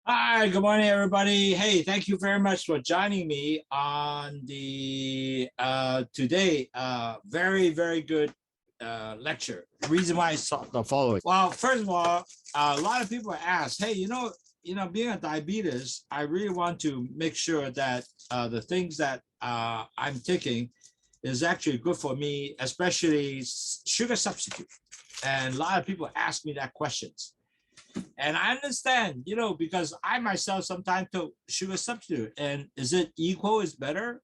Hi, good morning, everybody. Hey, thank you very much for joining me on the today very, very good lecture. The reason why I saw the following. Well, first of all, a lot of people ask, hey, being a diabetes, I really want to make sure that the things that I'm taking is actually good for me, especially sugar substitute. And a lot of people ask me that questions. And I understand, because I myself sometimes took sugar substitute. And is it equal is better,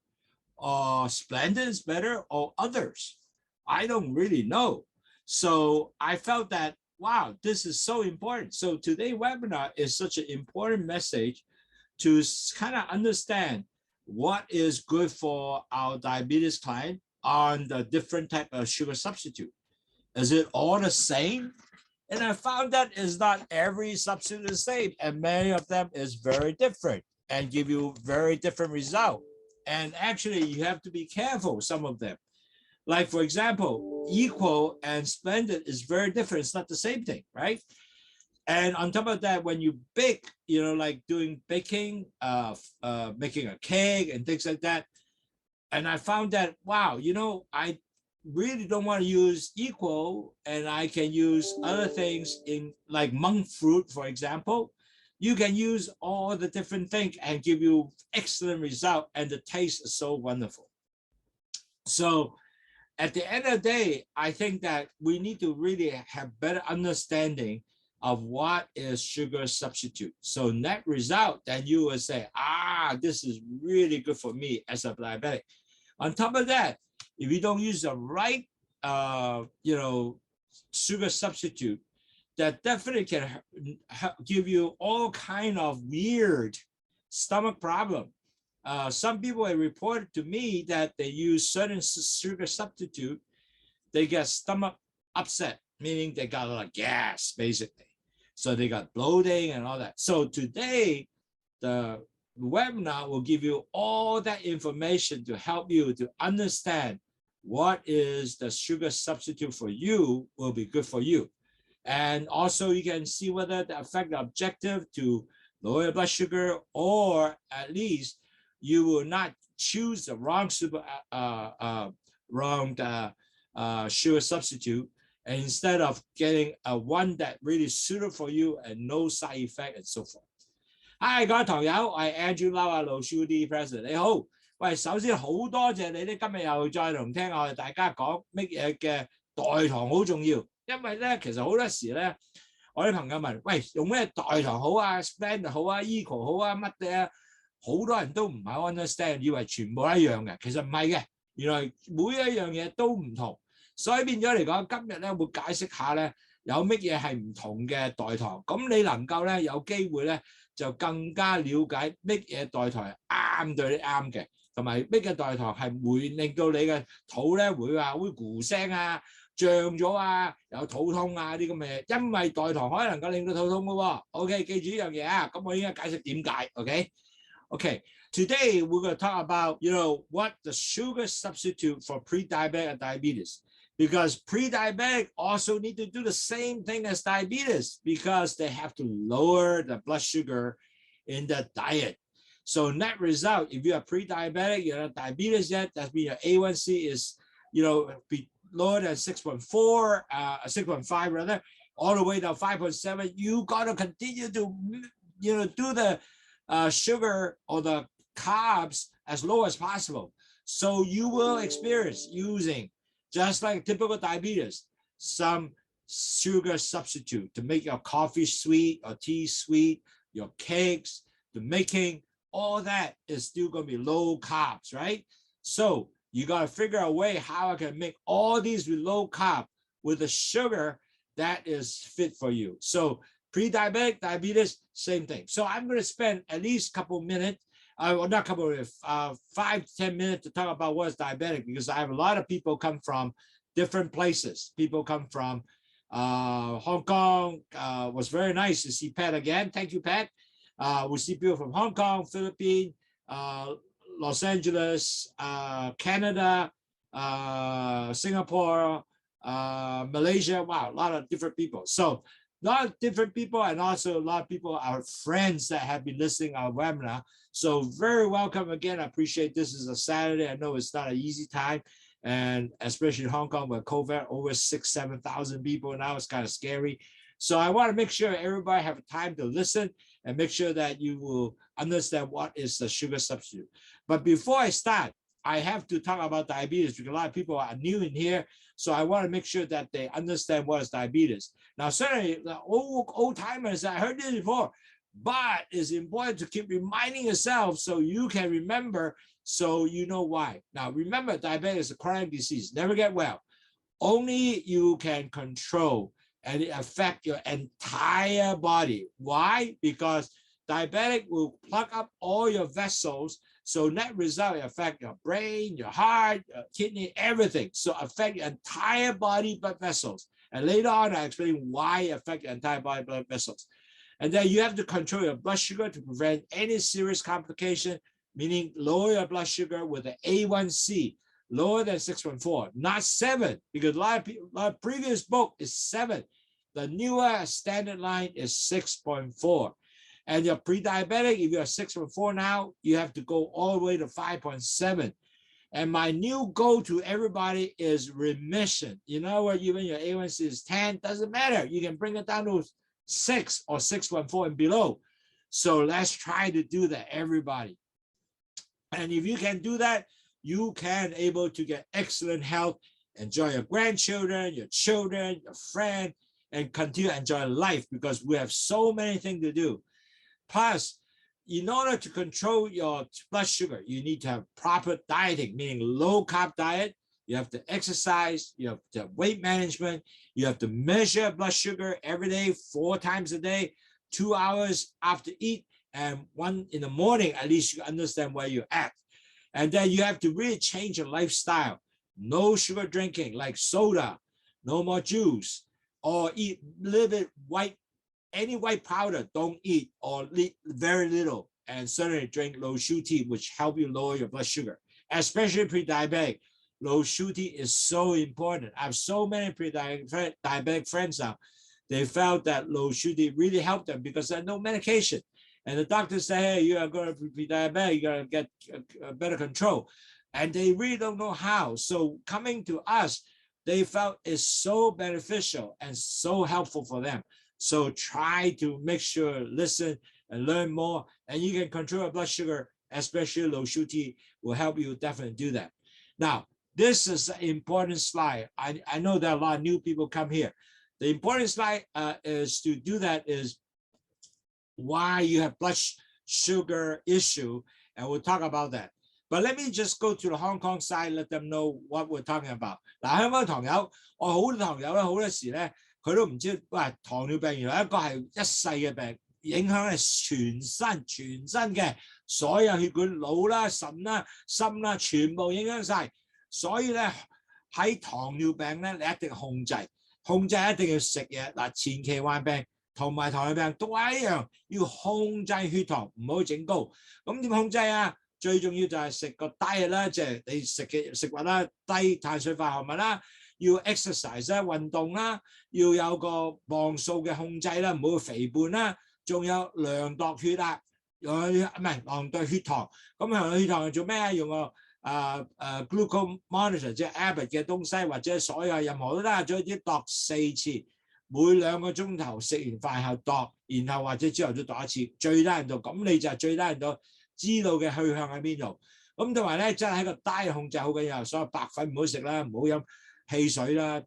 or splendid is better, or others? I don't really know. So I felt that, wow, this is so important. So today's webinar is such an important message to kind of understand what is good for our diabetes client on the different type of sugar substitute. Is it all the same? And I found that is not every substitute the same, and many of them is very different and give you very different result. And actually, you have to be careful, some of them. Like, for example, equal and splendid is very different. It's not the same thing, right? And on top of that, when you bake, like doing baking, making a cake and things like that, and I found that, wow, I really don't want to use equal, and I can use other things in like monk fruit, for example. You can use all the different things and give you excellent result, and the taste is so wonderful. So at the end of the day, I think that we need to really have better understanding of what is sugar substitute. So net result, then you will say, this is really good for me as a diabetic. On top of that, if you don't use the right, sugar substitute, that definitely can give you all kind of weird stomach problem. Some people have reported to me that they use certain sugar substitute, they get stomach upset, meaning they got a lot of gas, basically. So they got bloating and all that. So today, the webinar will give you all that information to help you to understand what is the sugar substitute for you will be good for you. And also you can see whether the affect the objective to lower your blood sugar, or at least you will not choose the wrong sugar substitute, and instead of getting a one that really suited for you and no side effect and so forth. Hi，各位堂友，我係 Andrew Lau 啊，LOWSUTEA President，你好。喂，首先好多謝你咧，今日又再同聽我哋大家講乜嘢嘅代糖好重要，因為咧其實好多時咧，我啲朋友問，喂，用咩代糖好啊 ，Splendid 好啊，Equal 好啊，乜嘅啊？好多人都唔係 understand， 以為全部一樣嘅，其實唔係嘅，原來每一樣嘢都唔同，所以變咗嚟講，今日咧會解釋下咧有乜嘢係唔同嘅代糖，咁你能夠咧有機會咧。就更加了解乜嘢代糖啱對你啱嘅，同埋乜嘅代糖係會令到你嘅肚咧會話會咕聲啊、脹咗啊、有肚痛啊啲咁嘅嘢，因為代糖可以能夠令到肚痛嘅喎。OK， 記住呢樣嘢啊，咁我應該解釋點解。OK。Okay, today we're going to talk about, what the sugar substitute for pre-diabetic diabetes. Because pre-diabetic also need to do the same thing as diabetes, because they have to lower the blood sugar in the diet. So net result, if you are pre-diabetic, you're not diabetes yet, that means your A1C is, be lower than 6.4, 6.5 rather, all the way down 5.7. You got to continue to, do the sugar or the carbs as low as possible. So you will experience using, just like typical diabetes, some sugar substitute to make your coffee sweet or tea sweet, your cakes, the making, all that is still going to be low carbs, right? So you got to figure a way how I can make all these with low carb with a sugar that is fit for you. So pre-diabetic, diabetes, same thing. So I'm going to spend at least a couple minutes, not a couple of 5 to 10 minutes to talk about what's diabetic, because I have a lot of people come from different places. People come from Hong Kong. Was very nice to see Pat again. Thank you, Pat. We see people from Hong Kong, Philippines, Los Angeles, Canada, Singapore, Malaysia. Wow, a lot of different people. So lot of different people, and also a lot of people, our friends that have been listening to our webinar. So very welcome again. I appreciate this is a Saturday. I know it's not an easy time, and especially in Hong Kong where COVID, over 7,000 people now, it's kind of scary. So I want to make sure everybody have time to listen and make sure that you will understand what is the sugar substitute. But before I start, I have to talk about diabetes because a lot of people are new in here. So I want to make sure that they understand what is diabetes. Now, certainly the old timers, I heard this before, but it's important to keep reminding yourself so you can remember, so you know why. Now, remember, diabetes is a chronic disease, never get well. Only you can control, and it affects your entire body. Why? Because diabetic will plug up all your vessels. So net result, it affect your brain, your heart, your kidney, everything. So affect your entire body blood vessels. And later on, I explain why it affect your entire body blood vessels. And then you have to control your blood sugar to prevent any serious complication, meaning lower your blood sugar with an A1C, lower than 6.4, not 7, because a lot of people, a previous book is 7. The newer standard line is 6.4. And your pre-diabetic, if you're 6.4 now, you have to go all the way to 5.7. And my new goal to everybody is remission. You know what, even your A1C is 10, doesn't matter. You can bring it down to 6 or 6.4 and below. So let's try to do that, everybody. And if you can do that, you can able to get excellent health, enjoy your grandchildren, your children, your friend, and continue to enjoy life because we have so many things to do. Plus, in order to control your blood sugar, you need to have proper dieting, meaning low carb diet. You have to exercise, you have to have weight management, you have to measure blood sugar every day, 4 times a day, 2 hours after eat, and 1 in the morning, at least you understand where you're at. And then you have to really change your lifestyle. No sugar drinking like soda, no more juice, or eat a little bit white, any white powder, don't eat, or eat very little, and certainly drink LOWSUTEA, which help you lower your blood sugar, especially pre-diabetic. LOWSUTEA is so important. I have so many pre-diabetic friends now. They felt that LOWSUTEA really helped them because there's no medication. And the doctor said, hey, you are going to be diabetic, you're going to get better control. And they really don't know how. So coming to us, they felt is so beneficial and so helpful for them. So try to make sure, listen and learn more, and you can control your blood sugar, especially LOWSUTEA will help you definitely do that. Now, this is an important slide. I know there are a lot of new people come here. The important slide is to do that is why you have blood sugar issue, and we'll talk about that. But let me just go to the Hong Kong side, let them know what we're talking about. 嗱，香港糖友，我好多糖友咧，好多時咧，佢都唔知，喂，糖尿病原來一個係一世嘅病，影響係全身嘅所有血管、腦啦、腎啦、心啦，全部影響晒。所以咧喺糖尿病咧，你一定控制一定要食嘢。嗱，前期患病同埋糖尿病都係一樣，要控制血糖，唔好整高。咁點控制啊？最重要就係食個diet啦，即係你食嘅食物啦，低碳水化合物啦，要 exercise 啦，運動啦，要有個磅數嘅控制啦，唔好肥胖啦，仲有量度血壓，唔係量度血糖。咁量度血糖係做咩啊？用個glucose monitor 即係 Abbott 嘅東西，或者所有任何都得，總之度4次，每2個鐘頭食完飯後度，然後或者朝頭早度一次，最低限度，咁你就係最低限度知道嘅去向喺邊度。咁同埋咧，真係喺個diet控制好緊要，所有白粉唔好食啦，唔好飲汽水啦、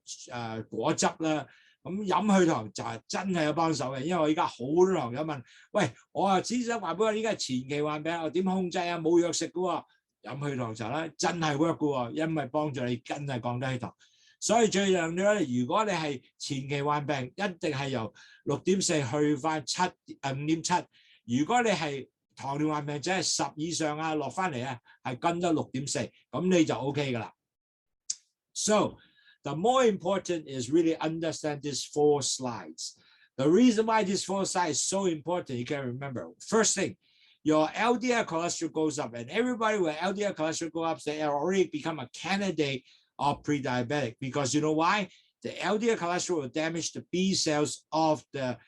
果汁啦。咁飲去糖就係真係有幫手嘅，因為我而家好多糖友問，喂，我啊只想話俾我依家前期患病，我點控制啊？冇藥食嘅喎，飲去糖茶啦，真係 work 嘅喎，因為幫助你真係降低血糖。所以最重要咧，如果你係前期患病，一定係由6.4去翻5.7。如果你係糖尿患病者係10以上啊，落翻嚟啊，係跟得6.4，咁你就 OK 噶啦。So the more important is really understand these 4 slides. The reason why these 4 slides is so important, you can remember. First thing, your LDL cholesterol goes up, and everybody with LDL cholesterol go up, they already become a candidate of pre-diabetic because you know why? the LDL cholesterol will damage the B cells of the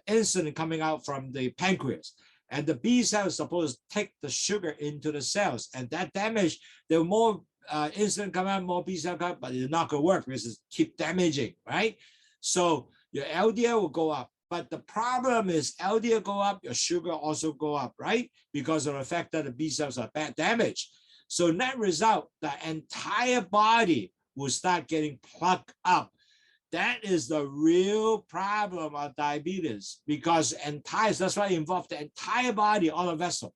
insulin coming out from the pancreas. And the B cell is supposed to take the sugar into the cells, and that damage, the more insulin come out, more B cell come out, but it's not going to work because it keep damaging, right? So your LDL will go up. But the problem is LDL go up, your sugar also go up, right? Because of the fact that the B cells are bad damaged. So net result, the entire body will start getting plugged up. That is the real problem of diabetes, because that's why it involves the entire body, all the vessel.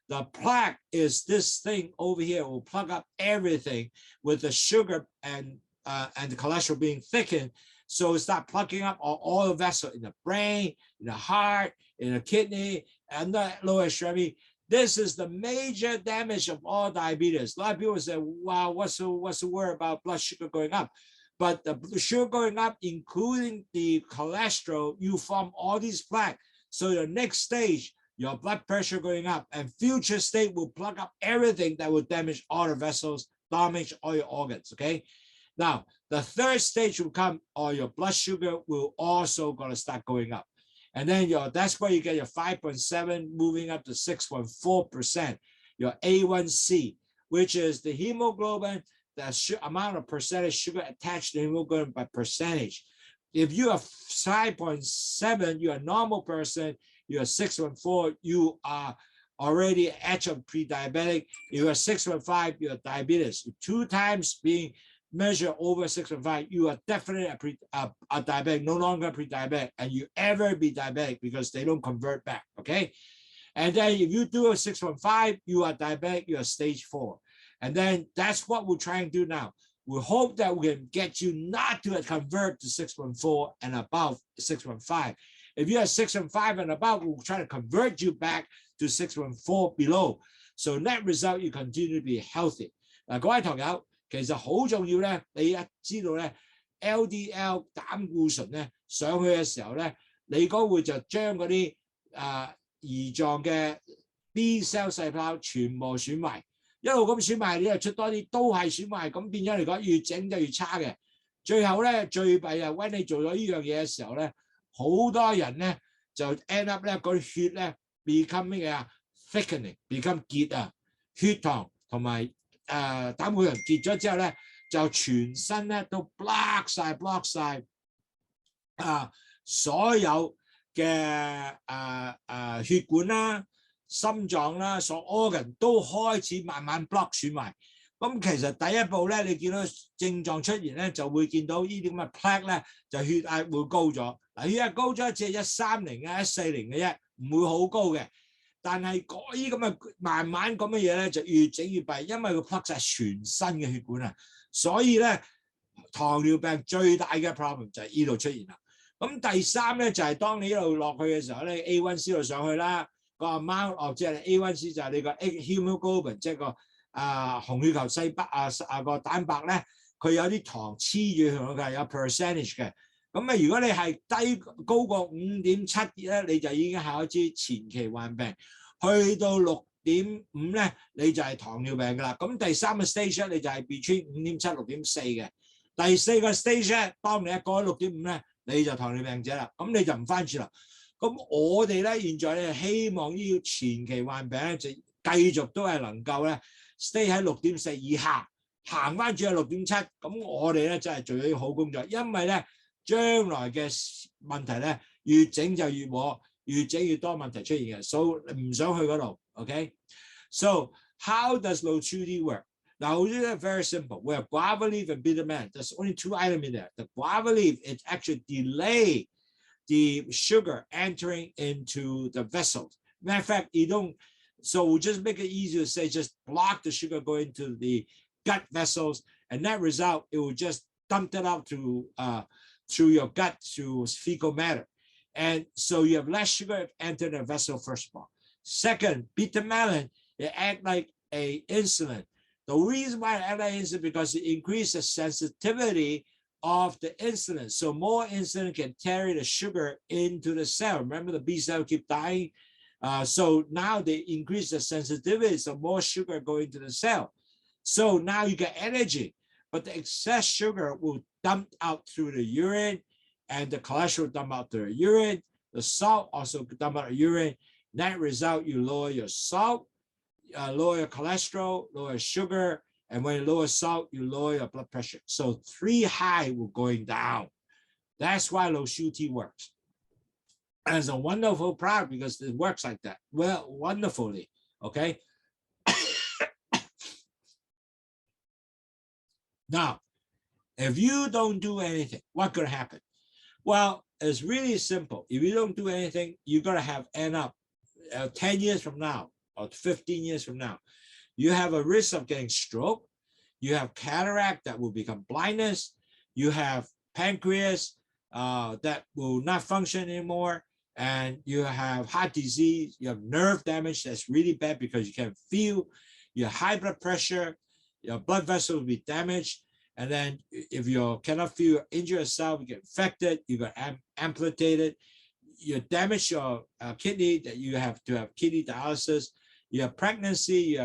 The plaque is this thing over here will plug up everything with the sugar and the cholesterol being thickened. So it start plugging up all the vessels in the brain, in the heart, in the kidney, and the lower extremity. This is the major damage of all diabetes. A lot of people say, wow, what's the word about blood sugar going up? But the sugar going up, including the cholesterol, you form all these plaques. So your next stage, your blood pressure going up, and future state will plug up everything that will damage all the vessels, damage all your organs, okay? Now, the third stage will come, or your blood sugar will also gonna start going up. And then that's where you get your 5.7 moving up to 6.4%, your A1C, which is the hemoglobin, the amount of percentage sugar attached to hemoglobin by percentage. If you are 5.7, you're a normal person. You're 6.4, you are already at your pre-diabetic. If you're 6.5, you're diabetes. 2 times being measured over 6.5, you are definitely a diabetic, no longer pre-diabetic, and you ever be diabetic because they don't convert back, okay? And then if you do a 6.5, you are diabetic, you are stage 4. And then that's what we're trying to do now. We hope that we can get you not to convert to 6.4 and above 6.5. If you're 6.5 and above, we'll try to convert you back to 6.4 below. So net result, you continue to be healthy. 嗱，各位朋友，其實好重要咧，你一知道咧 ，LDL 膽固醇咧上去嘅時候咧，你嗰會就將嗰啲胰臟嘅 B cell 細胞全部損壞。一路咁損壞，你又出多啲，都係損壞，咁變咗嚟講，越整就越差嘅。最後咧，最弊啊，when你做咗呢樣嘢嘅時候咧，好多人咧就 end up 咧嗰啲血咧 become 咩啊 thickening，become 結啊，血糖同埋膽固醇結咗之後咧，就全身咧都 block 晒所有嘅血管啦。心臟啦，所 organ 都開始慢慢 block 損壞。咁其實第一步咧，你見到症狀出現咧，就會見到呢啲咁嘅 plaque 咧，就血壓會高咗。嗱，血壓高咗只係130啊、140嘅啫，唔會好高嘅。但係嗰啲咁嘅慢慢咁嘅嘢咧，就越整越弊，因為佢 block 晒全身嘅血管啊。所以咧，糖尿病最大嘅 problem 就係呢度出現啦。咁第三咧就係當你一路落去嘅時候咧 ，A1C 度上去啦。個 amount of 即係 A1C 就係你個 hemoglobin， 即係個紅血球細胞個蛋白咧，佢有啲糖黐住佢嘅，有 percentage 嘅。咁啊，如果你係高過 5.7 咧，你就已經係開始前期患病；去到 6.5 咧，你就係糖尿病㗎啦。咁第三個 stage 咧，你就係 between 5.7、6.4嘅。第四個 stage 咧，當你一過咗 6.5 咧，你就糖尿病者啦。咁你就唔翻轉啦。咁我哋咧現在咧希望呢個前期患病咧就繼續都係能夠咧 stay 喺 6.4 以下，行翻轉去 6.7， 咁我哋咧真係做咗啲好工作，因為咧將來嘅問題咧越整就越禍，越整越多問題出現嘅，所以唔想去嗰度。OK， so how does LOWSUTEA work? LOWSUTEA is very simple. We have guava leaf and bitter melon. There's only 2 items in there. The guava leaf it actually delay the sugar entering into the vessels. Matter of fact, you don't, so we'll just make it easier to say, just block the sugar going to the gut vessels, and that result, it will just dump it out through your gut to fecal matter. And so you have less sugar enter the vessel, first of all. Second, bitter melon, it act like a insulin. The reason why it act like insulin because it increases the sensitivity of the insulin. So more insulin can carry the sugar into the cell. Remember the B cell keep dying? So now they increase the sensitivity, so more sugar go into the cell. So now you get energy. but the excess sugar will dump out through the urine, and the cholesterol dump out through the urine. The salt also dump out the urine. Net result, you lower your salt, lower your cholesterol, lower sugar, and when you lower salt, you lower your blood pressure. So 3 high will going down. That's why LOWSUTEA works. And it's a wonderful product because it works like that. Well, wonderfully. Okay. Now, if you don't do anything, what's going to happen? Well, it's really simple. If you don't do anything, you're going to end up 10 years from now or 15 years from now, you have a risk of getting stroke. You have cataract that will become blindness. You have pancreas that will not function anymore. And you have heart disease. You have nerve damage that's really bad because you can't feel. You have high blood pressure. Your blood vessel will be damaged. And then if you cannot feel, injure yourself, you get infected, you get amputated, you damage your kidney, that you have to have kidney dialysis. You have pregnancy,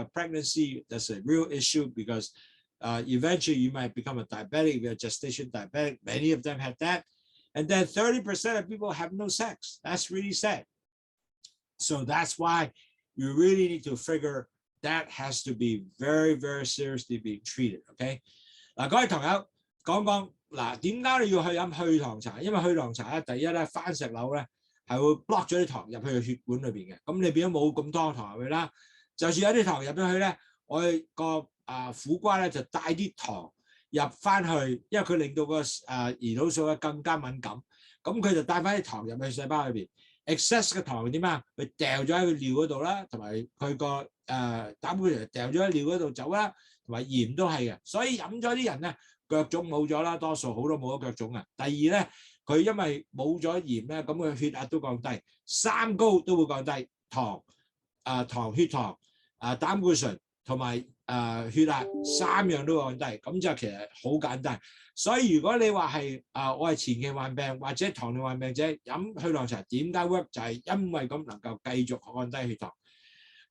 that's a real issue because eventually you might become a diabetic. If you're a gestation diabetic, many of them have that. And then 30% of people have no sex. That's really sad. So that's why you really need to figure that has to be very, very seriously being treated, okay? 嗱，各位朋友講講嗱，點解你要去飲去糖茶？因為去糖茶咧，第一咧番石榴咧係會 block 咗啲糖入去個血管裏邊嘅，咁你變咗冇咁多糖入去啦。就算有啲糖入咗去咧，我哋個苦瓜咧就帶啲糖入翻去，因為佢令到個胰島素咧更加敏感，咁佢就帶翻啲糖入去細胞裏邊。excess 嘅糖點啊？佢掉咗喺個尿嗰度啦，同埋佢個膽固醇掉咗喺尿嗰度走啦。同埋鹽都係嘅，所以飲咗啲人咧腳腫冇咗啦，多數好多冇咗腳腫啊。第二咧，佢因為冇咗鹽咧，咁佢血壓都降低，三高都會降低，血糖、膽固醇同埋血壓3樣都降低，咁就其實好簡單。所以如果你話係我係前期患病或者糖尿患病者飲去糖茶點解 work 就係因為咁能夠繼續降低血糖。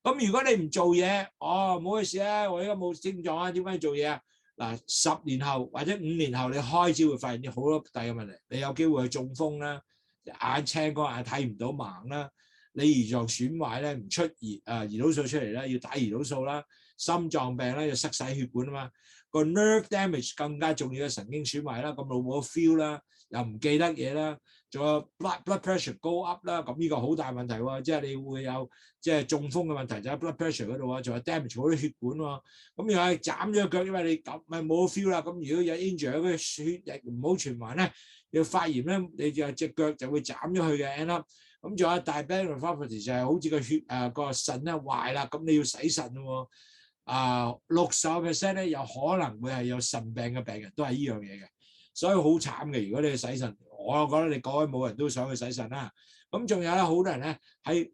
咁如果你唔做嘢，唔好意思啊，我而家冇症狀啊，點解要做嘢啊？嗱，10年後或者5年後，你開始會發現啲好多大嘅問題，你有機會去中風啦，眼青光眼睇唔到盲啦，你胰臟損壞咧唔出胰島素出嚟啦，要打胰島素啦，心臟病咧要塞晒血管啊嘛，個 nerve damage 更加重要嘅神經損壞啦，咁腦冇 feel 啦，又唔記得嘢啦。仲有 blood pressure go up 啦，咁呢個好大問題喎，即係你會有即係中風嘅問題就喺 blood pressure 嗰度啊，仲有 damage 好多血管喎，咁又係斬咗腳，因為你咁咪冇 feel 啦，咁如果有 injury 嗰啲血液唔好循環咧，要發炎咧，你就隻腳就會斬咗佢嘅 end up，咁仲有 diabetic nephropathy 就係好似個血個腎咧壞啦，咁你要洗腎喎，60% 咧有可能會係有腎病嘅病人都係呢樣嘢嘅，所以好慘嘅，如果你去洗腎。我覺得你各位冇人都想去洗腎啦。咁仲有咧，好多人咧喺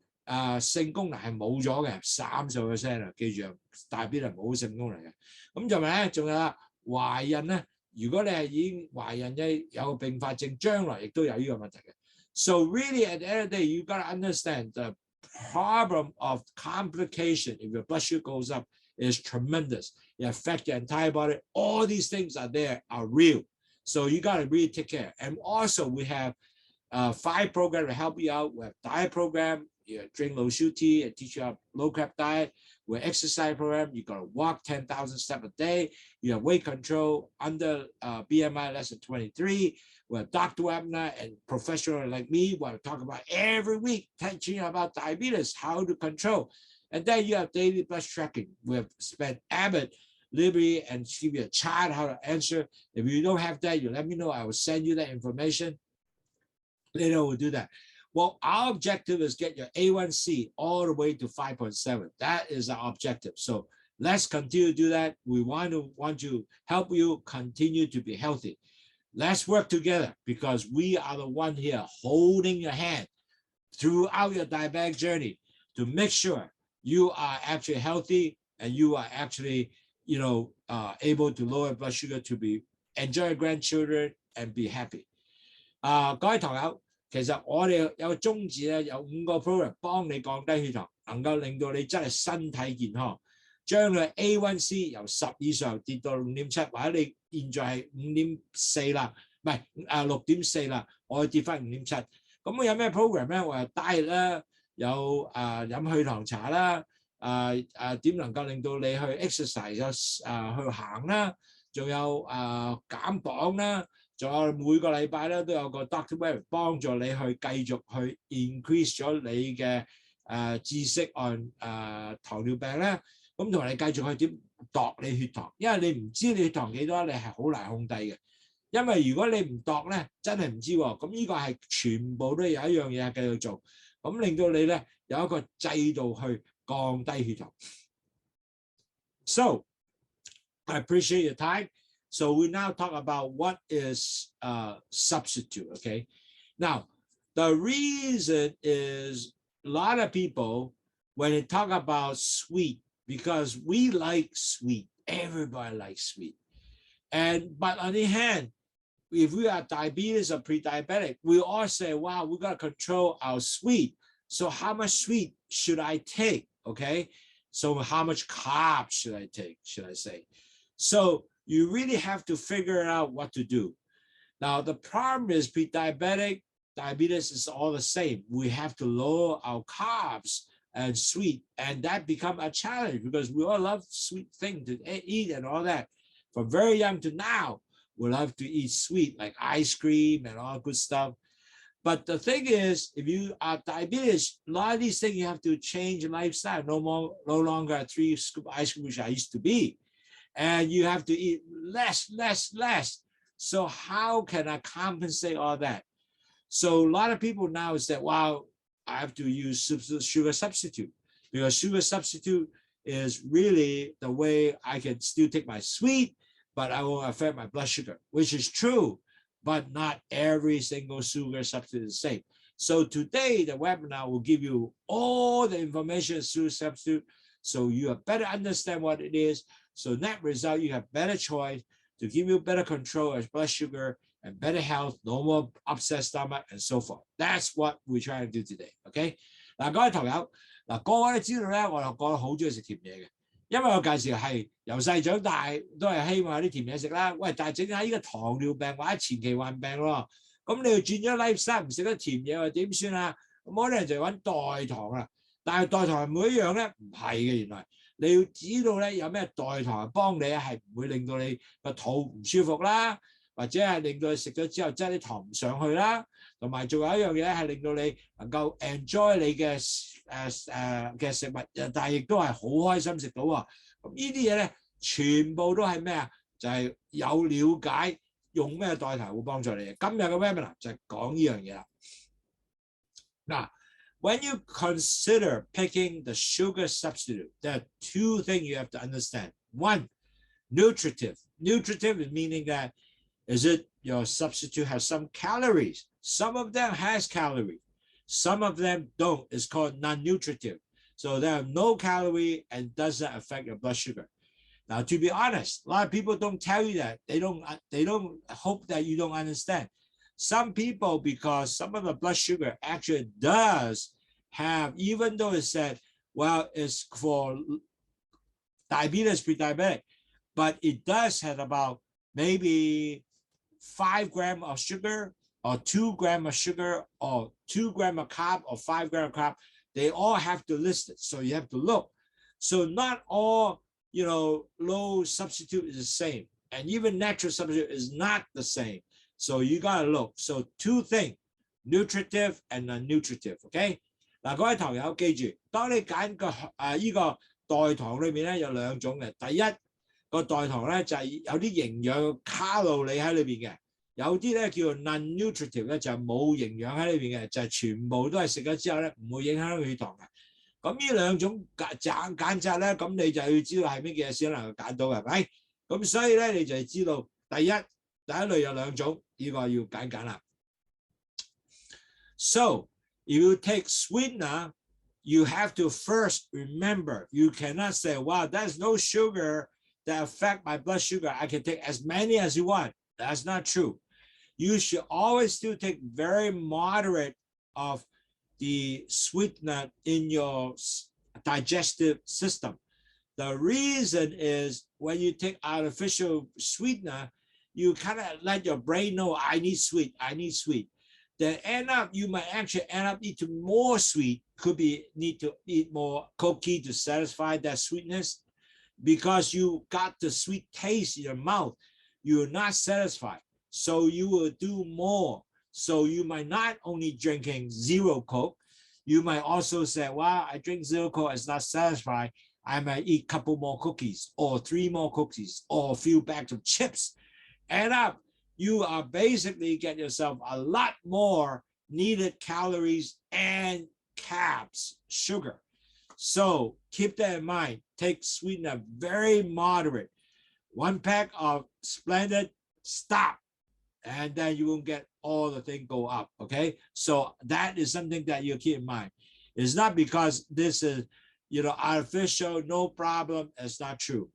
性功能係冇咗嘅30%啊，記住啊，大邊係冇性功能嘅。咁仲咪咧，仲有懷孕咧，如果你係已經懷孕嘅有併發症，將來亦都有呢個問題嘅。So really at the end of the day, you got to understand the problem of complication if your blood sugar goes up is tremendous. It affects your entire body. All these things are real. So you got to really take care. And also we have 5 programs to help you out. We have diet program, you drink LOWSUTEA and teach you a low carb diet. We have exercise program. You got to walk 10,000 steps a day. You have weight control under BMI less than 23. We have Dr. Webner and professional like me. We talk about every week, teaching you about diabetes, how to control. And then you have daily blood tracking. We have spent Abbott, Liberty, and give you a chart how to answer. If you don't have that, you let me know. I will send you that information. Later we'll do that. Well, our objective is get your A1C all the way to 5.7. That is our objective. So let's continue to do that. We want to help you continue to be healthy. Let's work together because we are the one here holding your hand throughout your diabetic journey to make sure you are actually healthy and you are actually able to lower blood sugar to enjoy grandchildren and be happy. 各位堂友，其實我哋有個宗旨咧，有5個 program 幫你降低血糖，能夠令到你真係身體健康。將佢 A1C 由10以上跌到6.7，或者你現在係5.4啦，唔係6.4啦，我要跌翻5.7。咁我有咩 program 咧？我有 diet 啦，有飲去糖茶啦，點能夠令到你去 exercise 去行啦，仲有減磅啦，仲有每個禮拜咧都有個 Doctor Webb 幫助你去繼續去 increase 咗你嘅知識按糖尿病咧。咁同埋你繼續去點度你血糖，因為你唔知你血糖幾多，你係好難控制嘅。因為如果你唔度咧，真係唔知喎。咁呢個係全部都有一樣嘢繼續做，咁令到你咧有一個制度去降低血糖。So I appreciate your time. So we now talk about what is substitute. Okay. Now the reason is a lot of people when they talk about sweet, because we like sweet, everybody likes sweet, but on the hand, if we are diabetes or pre-diabetic, we all say, wow, we got to control our sweet. So how much sweet should I take? Okay. So how much carbs should I take, should I say? So you really have to figure out what to do. Now, the problem is pre-diabetic, diabetes is all the same. We have to lower our carbs and sweet, and that become a challenge because we all love sweet things to eat and all that. From very young to now, we love to eat sweet, like ice cream and all good stuff. But the thing is, if you are diabetes, a lot of these things you have to change your lifestyle. No longer 3 scoop ice cream, which I used to be. And you have to eat less. So how can I compensate all that? So a lot of people now say, wow, I have to use sugar substitute, because sugar substitute is really the way I can still take my sweet, but I won't affect my blood sugar, which is true, but not every single sugar substitute is the same. So today, the webinar will give you all the information on sugar substitute, so you better understand what it is. So net result, you have better choice to give you better control of blood sugar and better health, no more upset stomach, and so forth. That's what we're trying to do today. Okay? 嗱，各位朋友，嗱，各位都知道咧，我好中意食甜嘢嘅，因為我介紹係由細長大都係希望有啲甜嘢食啦。喂，但係整下呢個糖尿病或者前期患病咯，咁你要轉咗 lifestyle 唔食得甜嘢，點算啊？咁我哋就揾代糖啦。但係代糖係每一樣咧，唔係嘅，原來你要知道咧有咩代糖幫你係唔會令到你個肚唔舒服啦。或者係令到你食咗之後擠啲糖唔上去啦，同埋仲有一樣嘢係令到你能夠 enjoy 你嘅嘅食物，但係亦都係好開心食到喎。咁呢啲嘢咧，全部都係咩啊？就係有了解用咩代糖會幫助你嘅。今日嘅 webinar 就係講呢樣嘢啦。嗱，when you consider picking the sugar substitute, there are 2 things you have to understand. One, nutritive. Nutritive is meaning that is it your substitute has some calories? Some of them has calories. Some of them don't. It's called non-nutritive. So they have no calorie and doesn't affect your blood sugar. Now, to be honest, a lot of people don't tell you that. They don't hope that you don't understand. Some people, because some of the blood sugar actually does have, even though it said, well, it's for diabetes, pre-diabetic, but it does have about maybe 5 grams of sugar or 2 grams of sugar or 2 grams of carb or 5 grams of carb. They all have to list it. So you have to look. So not all, low substitute is the same. And even natural substitute is not the same. So you got to look. So 2 things, nutritive and non-nutritive. Okay? 嗱，各位糖友記住，當你揀呢個代糖裏面咧有2種嘅。第一個代糖咧就係有啲營養卡路里喺裏邊嘅，有啲咧叫做 non-nutritive 咧就係冇營養喺裏邊嘅，就係全部都係食咗之後咧唔會影響血糖嘅。咁呢2種揀擇咧，咁你就要知道係乜嘢先能夠揀到，係咪？咁所以咧你就係知道第一類有2種，呢個要揀啦。So if you take sweetener, you have to first remember, you cannot say, wow, there's no sugar that affect my blood sugar. I can take as many as you want. That's not true. You should always still take very moderate of the sweetener in your digestive system. The reason is when you take artificial sweetener, you kind of let your brain know, I need sweet, I need sweet. Then end up, you might actually end up eating more sweet, could be need to eat more cookie to satisfy that sweetness. Because you got the sweet taste in your mouth, you're not satisfied. So you will do more. So you might not only drinking zero Coke, you might also say, well, I drink zero Coke, it's not satisfied. I might eat a couple more cookies or 3 more cookies or a few bags of chips. End up, you are basically get yourself a lot more needed calories and carbs, sugar. So keep that in mind. Take sweetener very moderate. 1 pack of Splendid, stop. And then you won't get all the thing go up, okay? So that is something that you keep in mind. It's not because this is, artificial, no problem. It's not true.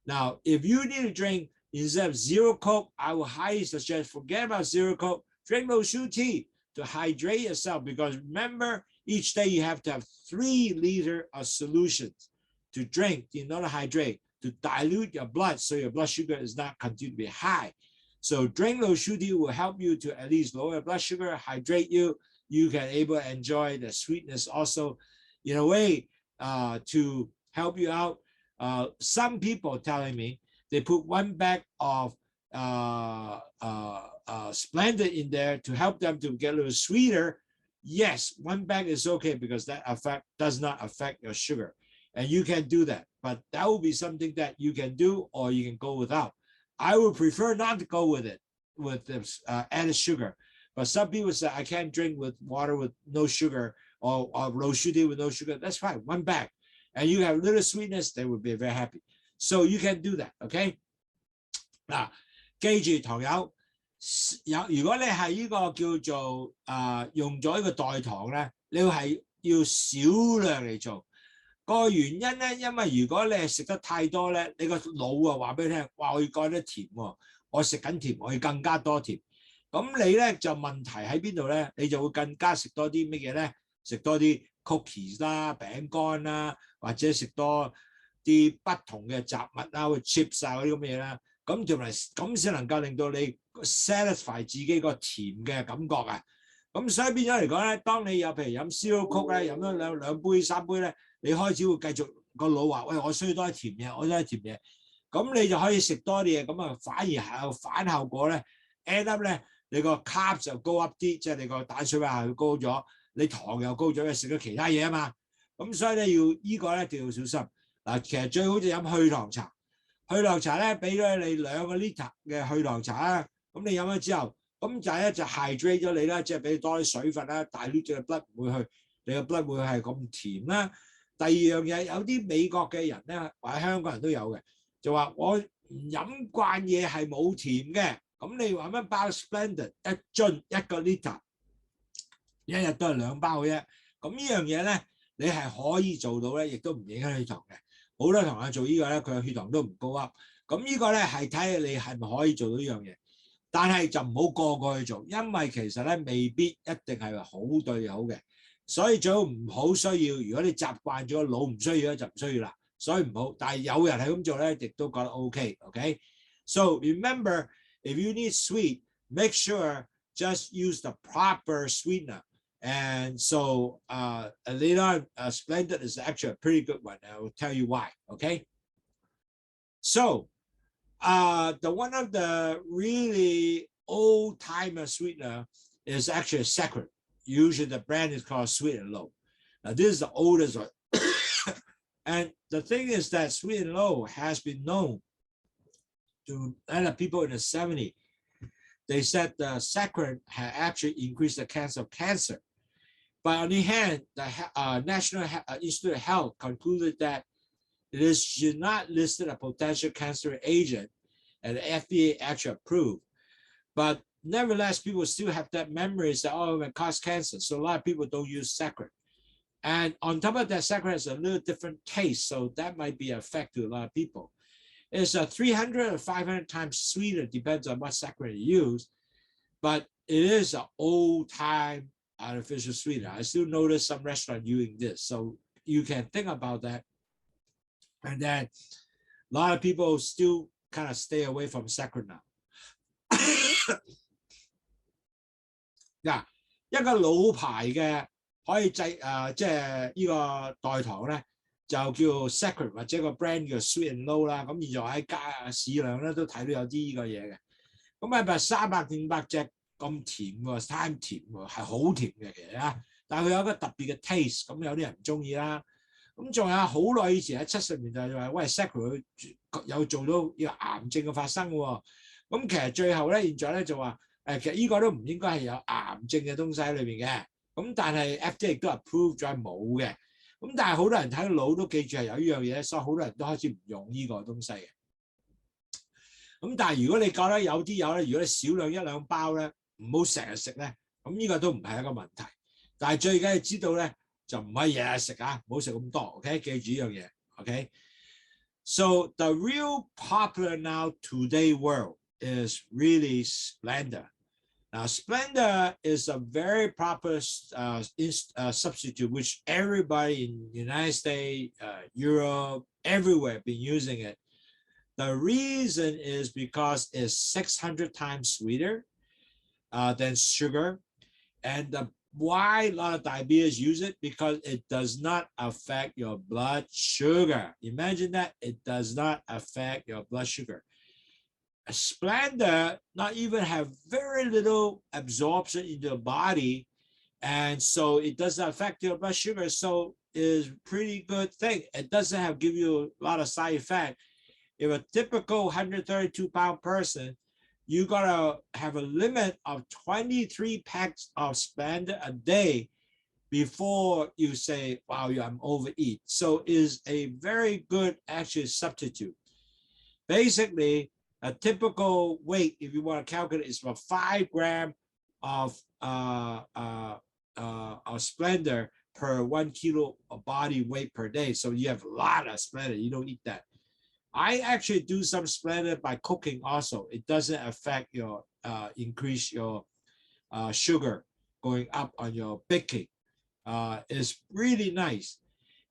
Now, if you need to drink instead of zero Coke, I will highly suggest forget about zero Coke, drink LOWSUTEA to hydrate yourself, because remember, each day you have to have 3 liters of solutions to drink in order to hydrate, to dilute your blood so your blood sugar is not continue to be high. So drink LOWSUTEA will help you to at least lower blood sugar, hydrate you. You can able to enjoy the sweetness also in a way to help you out. Some people telling me they put 1 bag of Splendid in there to help them to get a little sweeter. Yes, 1 bag is okay because that does not affect your sugar. And you can do that. But that will be something that you can do or you can go without. I would prefer not to go with it, with the added sugar. But some people say, I can't drink with water with no sugar or LOWSUTEA with no sugar. That's fine, 1 bag. And you have little sweetness, they would be very happy. So you can do that, okay? 嗱，記住糖友，如果你係呢個叫做用咗呢個代糖咧，你係要少量嚟做。個原因咧，因為如果你係食得太多咧，你個腦啊話俾你聽，哇！我要改得甜喎，我食緊甜，我要更加多甜。咁你咧就問題喺邊度咧？你就會更加食多啲乜嘢咧？食多啲 cookies 啦、餅乾啦，或者食多啲不同嘅雜物啦，好似 chips 啊嗰啲咁嘅嘢啦。咁先能夠令到你 satisfy 自己個甜嘅感覺啊！咁所以變咗嚟講咧，當你有譬如飲 zero Coke 咧，飲咗兩杯3杯咧，你開始會繼續個腦話：喂，我需要多啲甜嘢，我需要甜嘢。咁你就可以食多啲嘢，咁啊反而係有反效果咧。end up 咧，你個 carb 就高 up 啲，即係你個碳水化合物高咗，你糖又高咗，你食咗其他嘢啊嘛。咁所以咧呢個咧一定要小心。嗱，其實最好就飲去糖茶。去糖茶咧，俾咗你2個 liter 嘅去糖茶啦。咁你飲咗之後，咁就咧就 hydrate 咗你啦，即係俾多啲水分啦，大啲嘅 blood 唔會去，你個 blood 會係咁甜啦。第二樣嘢，有啲美國嘅人咧，或者香港人都有嘅，就話我唔飲慣嘢係冇甜嘅。咁你話乜包 Splendid 一樽1個 liter， 一日都係2包嘅啫。咁呢樣嘢咧，你係可以做到咧，亦都唔影響血糖嘅。好多同學做呢個咧，佢嘅血糖都唔高啊。咁呢個咧係睇下你係咪可以做到呢樣嘢，但係就唔好個個去做，因為其實咧未必一定係好對你好嘅，所以最好唔好需要。如果你習慣咗個腦唔需要咧，就唔需要啦。所以唔好，但係有人係咁做咧，亦都覺得 OK。OK， so remember if you need sweet, make sure just use the proper sweetener. And so later on, Splendid is actually a pretty good one. I will tell you why. Okay. So one of the really old timer sweetener is actually a saccharin. Usually the brand is called Sweet and Low. Now this is the oldest one. And the thing is that Sweet and Low has been known to other people in the 70s. They said the saccharin had actually increased the chance of cancer. But on the other hand, the National Institute of Health concluded that it is not listed a potential cancer agent, and the FDA actually approved. But nevertheless, people still have that memory that, oh, it causes cancer. So a lot of people don't use saccharin. And on top of that, saccharin has a little different taste, so that might be an effect to a lot of people. It's 300 or 500 times sweeter, depends on what saccharin you use, but it is an old-time artificial sweetener. I still notice some restaurants using this, so you can think about that. And then a lot of people still kind of stay away from saccharin now. 嗱，一個老牌嘅可以即係呢個代糖咧，就叫 saccharin 或者個 brand 叫 Sweet and Low 啦。咁現在喺市量咧都睇到有啲呢個嘢嘅。咁係咪300、500隻咁甜喎？貪甜喎，係好甜嘅其實啊！但係佢有一個特別嘅 taste，咁有啲人唔中意啦。咁仲有好耐以前喺70年代就話，喂 saccharin 有做到呢個癌症嘅發生喎。咁其實最後咧，現在咧就話其實呢個都唔應該係有癌症嘅東西喺裏邊嘅。咁但係 FDA 亦都 approve 咗係冇嘅。咁但係好多人睇到腦都記住係有呢樣嘢，所以好多人都開始唔用呢個東西嘅。咁但係如果你覺得有啲有咧，如果你少量1、2包咧，唔好成日食咧，咁呢個都唔係一個問題。但係最緊要知道咧，就唔可以日日食啊，唔好食咁多。OK， 記住呢樣嘢。OK。So the real popular now today world is really Splenda. Now Splenda is a very popular substitute which everybody in the United States, Europe, everywhere been using it. The reason is because it's 600 times sweeter than sugar. And why a lot of diabetes use it? Because it does not affect your blood sugar. Imagine that it does not affect your blood sugar. Splenda not even have very little absorption into the body, and so it doesn't affect your blood sugar. So it's a pretty good thing. It doesn't give you a lot of side effect. If a typical 132-pound person, you gotta have a limit of 23 packs of Splenda a day before you say, wow, I'm overeat. So is a very good actually substitute. Basically, a typical weight, if you want to calculate, is about 5 grams of Splenda per 1 kilo of body weight per day. So you have a lot of Splenda. You don't eat that. I actually do some Splenda by cooking also. It doesn't affect your increase your sugar going up on your baking. It's really nice.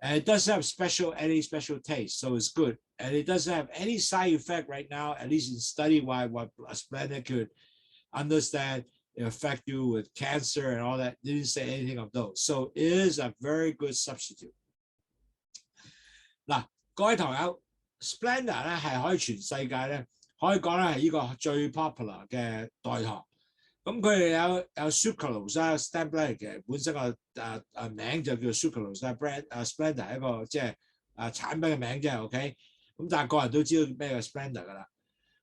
And it doesn't have any special taste, so it's good. And it doesn't have any side effect right now, at least in study-wise, what Splenda could understand it affect you with cancer and all that. Didn't say anything of those. So it is a very good substitute. 嗱，各位堂友 ，Splenda 咧係可以全世界咧，可以講咧係呢個最 popular 嘅代糖。咁佢哋有 sucralose 啦 ，Splenda 嘅本身個名就叫 sucralose 啦 ，brand Splenda 係一個即係產品嘅名啫 ，OK。咁但係個人都知道咩叫 Splenda 㗎啦。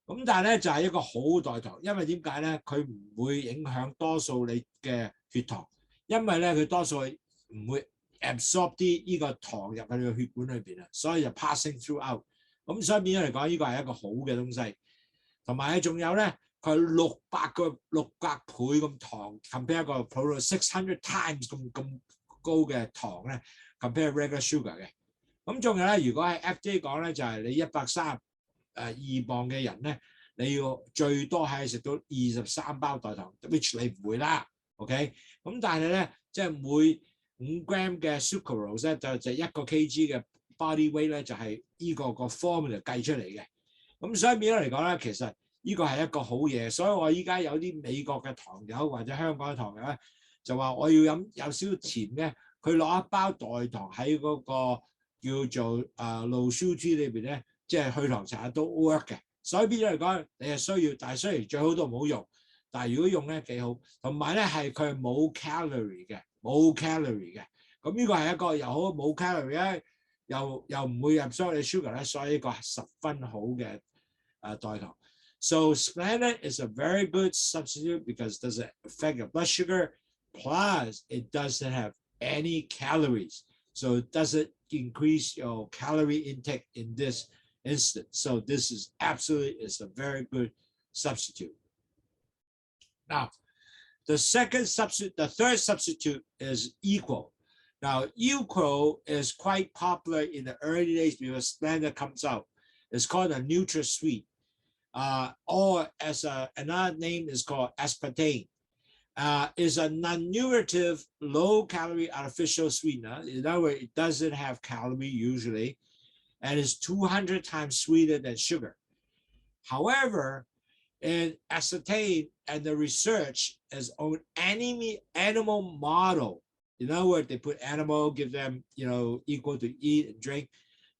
咁但係咧就係一個好代糖，因為點解咧？佢唔會影響多數你嘅血糖，因為咧佢多數唔會 absorb 啲呢個糖入去你個血管裏邊啊，所以就 passing through out。咁所以變咗嚟講，呢個係一個好嘅東西。同埋仲有咧，佢600倍咁糖 ，compare 一個普通600 times 咁高嘅糖咧 ，compare regular sugar 嘅。咁仲有咧，如果係 FDA 講咧，就係你132磅嘅人咧，你要最多係食到23包代糖 ，which 你唔會啦 ，OK？ 咁但係咧，即係每5 gram 嘅 sucralose 咧，就1個 kg 嘅 body weight 咧，就係呢個 formula 計出嚟嘅。咁所以變咗嚟講咧，其實呢個係一個好嘢。所以我依家有啲美國嘅糖友或者香港嘅糖友咧，就話我要飲有少少甜咧，佢攞一包代糖喺嗰個叫做LOWSUTEA裏邊咧，即係去糖茶都 work 嘅。所以變咗嚟講，你係需要，但係雖然最好都唔好用，但係如果用咧幾好，同埋咧係佢冇 calorie 嘅，冇 calorie 嘅。咁呢個係一個又好冇 calorie 咧，又唔會absorb你 sugar 咧，所以呢個係十分好嘅代糖。So Splenda is a very good substitute because it doesn't affect your blood sugar, plus it doesn't have any calories. So it doesn't increase your calorie intake in this instant. So this is is a very good substitute. Now, the third substitute is equal. Now, equal is quite popular in the early days because Splenda comes out. It's called a NutraSweet. Or as another name is called aspartame. Is a non-nutritive, low-calorie artificial sweetener. In other words, it doesn't have calorie usually, and it's 200 times sweeter than sugar. However, in ascertain and the research is on animal model. In other words, they put animal, give them, equal to eat and drink.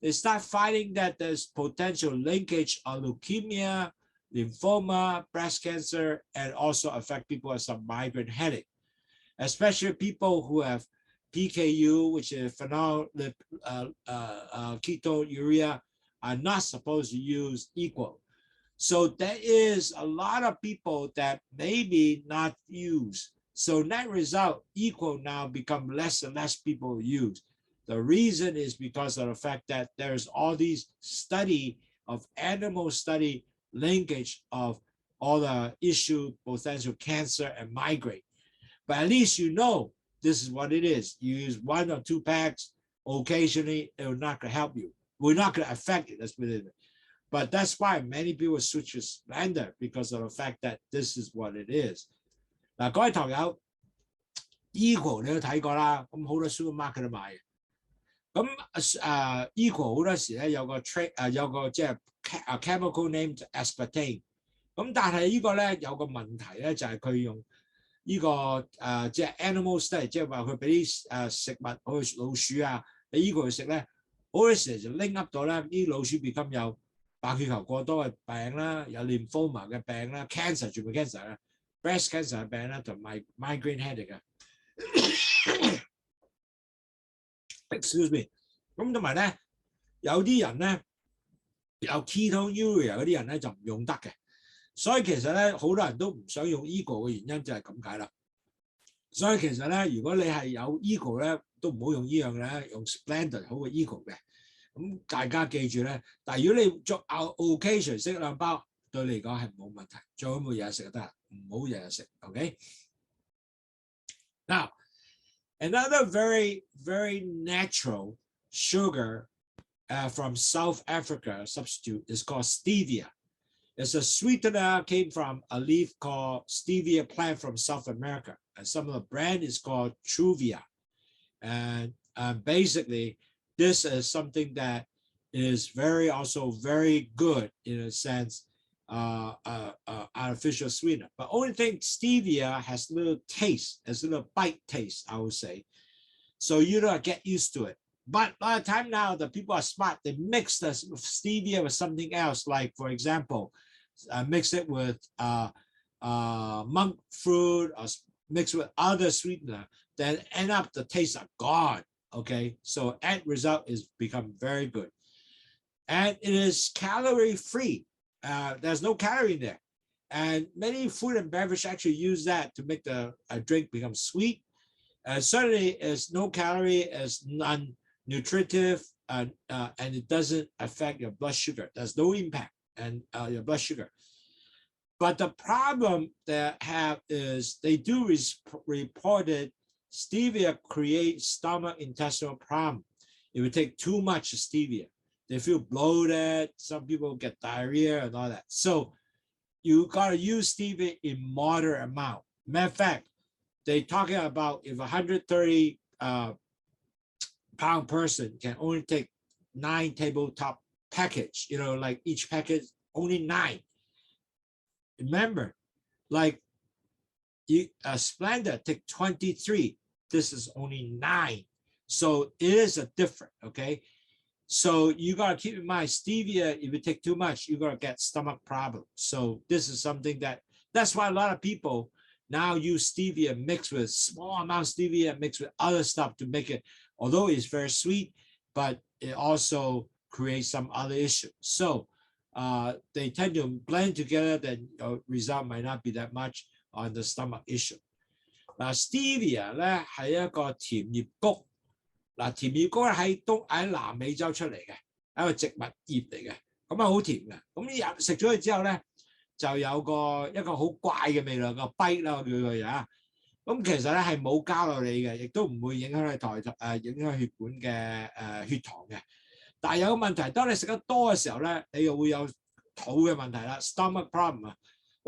They start finding that there's potential linkage of leukemia, lymphoma, breast cancer, and also affect people with some migraine headache, especially people who have PKU, which is ketonuria, are not supposed to use equal. So there is a lot of people that maybe not use. So net result, equal now become less and less people use. The reason is because of the fact that there's all these study of animal study linkage of all the issue, potential cancer and migraine. But at least this is what it is. You use 1 or 2 packs occasionally, it will not going to help you. We're not going to affect it, let's put it. But that's why many people switch to Splenda because of the fact that this is what it is. 嗱，各位堂友 ，Equal 你都睇過啦，咁好多 supermarket 都買嘅。咁Equal 好多時咧有個即係chemical name aspartame。咁但係呢個咧有個問題咧就係佢用呢個即係 animal study， 即係話佢俾啲食物好似老鼠啊，俾呢個去食咧，好多時就拎up 到咧啲老鼠become有白血球過多嘅病啦，有 lymphoma 嘅病啦 ，cancer 全部 cancer 啦 ，breast cancer 嘅病啦，同埋 migraine headache 啊。excuse me。咁同埋咧，有啲人咧有 ketonuria 嗰啲人咧就唔用得嘅，所以其實咧好多人都唔想用 Eagle 嘅原因就係咁解啦。所以其實咧，如果你係有 Eagle 咧，都唔好用呢樣咧，用 Splendid 好過 Eagle 嘅。咁大家記住咧，但係如果你作 occasion 食2包，對你嚟講係冇問題，最好每日食就得啦，唔好日日食。OK。Now, another very, very natural sugar from South Africa substitute is called stevia. It's a sweetener came from a leaf called stevia plant from South America. And some of the brand is called Truvia. And basically, this is something that is also very good in a sense, artificial sweetener. But only thing, stevia has a little taste, has a little bite taste, I would say. So you don't get used to it. But by the time now, the people are smart. They mix the stevia with something else, like for example, mix it with monk fruit or mix with other sweetener. Then end up the taste are gone. Okay, so end result is become very good, and it is calorie free. There's no calorie in there, and many food and beverage actually use that to make the drink become sweet. Certainly, it's no calorie, it's non-nutritive, and it doesn't affect your blood sugar. There's no impact and your blood sugar. But the problem they have is they do reported stevia creates stomach intestinal problem. If you take too much stevia, they feel bloated. Some people get diarrhea and all that. So you gotta use stevia in moderate amount. Matter of fact, they talking about if 130 pound person can only take 9 tabletop package, like each package only 9. Remember, like Splenda take 23. This is only 9. So it is a different, okay? So you got to keep in mind, stevia, if you take too much, you're going to get stomach problems. So this is something that's why a lot of people now use stevia mixed with small amount of stevia mixed with other stuff to make it, although it's very sweet, but it also creates some other issues. So they tend to blend together, then the result might not be that much on the stomach issue. 嗱 ，stevia 咧係一個甜葉菊，嗱甜葉菊喺南美洲出嚟嘅，係一個植物葉嚟嘅，咁啊好甜嘅。咁食咗佢之後咧，就有一個好怪嘅味道，個 bite 啦，我叫佢啊。咁其實咧係冇加落你嘅，亦都唔會影響你影響血管嘅血糖嘅。但係有個問題，當你食得多嘅時候咧，你又會有肚嘅問題啦 ，stomach problem 啊。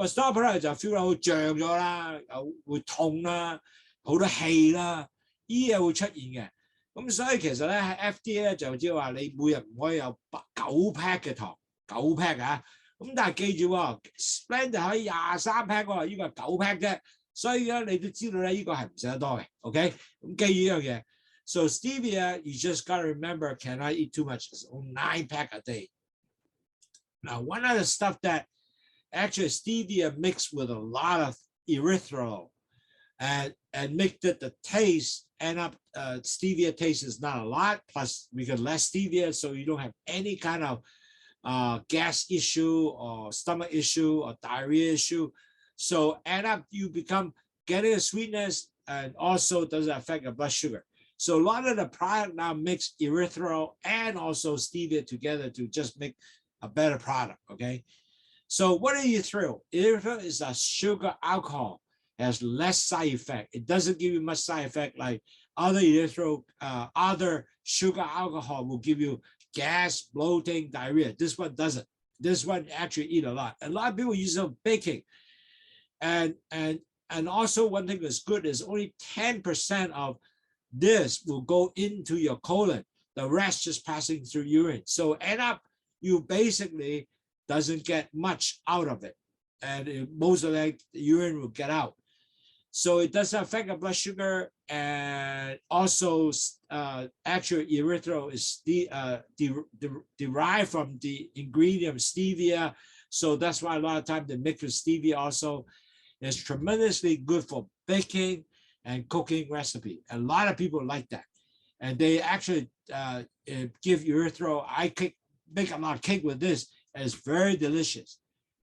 stomach problem 就 feel 到好脹咗啦，又會痛啦，好多氣啦，呢啲嘢會出現嘅。咁所以其實咧喺 FDA 咧就即係話你每日唔可以有9 pack 嘅糖，9 pack 啊。咁但係記住喎 ，Splenda 可以23 pack 喎，呢個係9 pack 啫。所以咧你都知道咧，呢個係唔食得多嘅。OK， 咁記住呢樣嘢。So stevia, you just gotta remember, cannot eat too much. It's only 9 pack a day. Now, one of the stuff that actually stevia mixed with a lot of erythritol and make the taste end up stevia taste is not a lot. Plus, we get less stevia, so you don't have any kind of gas issue or stomach issue or diarrhea issue. So end up you become getting a sweetness and also doesn't affect your blood sugar. So a lot of the product now mix erythritol and also stevia together to just make a better product. Okay. So what are erythritol? Erythritol is a sugar alcohol. It has less side effect. It doesn't give you much side effect like other erythritol, other sugar alcohol will give you gas, bloating, diarrhea. This one doesn't. This one actually eat a lot. A lot of people use it for baking. And also one thing that's good is only 10% of this will go into your colon. The rest just passing through urine. So end up you basically doesn't get much out of it. And most of the urine will get out. So it doesn't affect the blood sugar, and also actually erythritol is derived from the ingredient stevia. So that's why a lot of times they mix with stevia also. It's tremendously good for baking and cooking recipe. A lot of people like that. And they actually give erythritol. I make a lot of cake with this, and it's very delicious.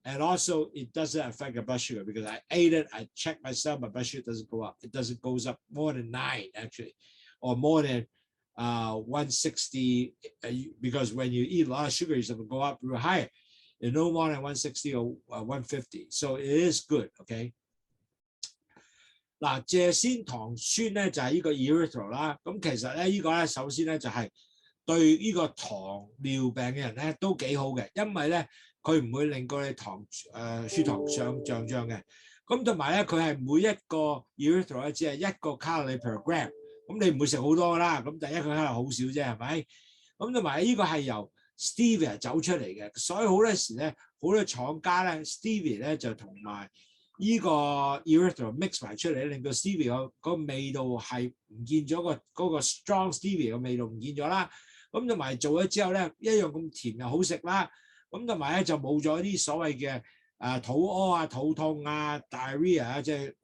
And also, it doesn't affect the blood sugar because I ate it. I checked myself. My blood sugar doesn't go up. It doesn't goes up more than 9 actually, or more than 160. Because when you eat a lot of sugar, it's going to go up real high. It's no more than 160 or 150. So it is good. Okay. 嗱，蔗仙糖酸咧就係呢個 erythritol 啦。咁其實咧呢個咧首先咧就係對呢個糖尿病嘅人咧都幾好嘅，因為咧。佢唔會令到你血糖上漲嘅，咁同埋咧佢係每一個 erythritol 咧只係1個卡路里 per gram， 咁你唔會食好多啦，咁第一個卡路里好少啫，係咪？咁同埋呢個係由 stevia 走出嚟嘅，所以好多時咧好多廠家咧 stevia 咧就同埋呢個 erythritol mix 埋出嚟，令到 stevia 個味道係唔見咗嗰個 strong stevia 嘅味道唔見咗啦，咁同埋做咗之後咧一樣咁甜又好食啦。咁同埋咧就冇咗啲所謂嘅肚屙啊、肚痛啊、diarrhea 啊，即係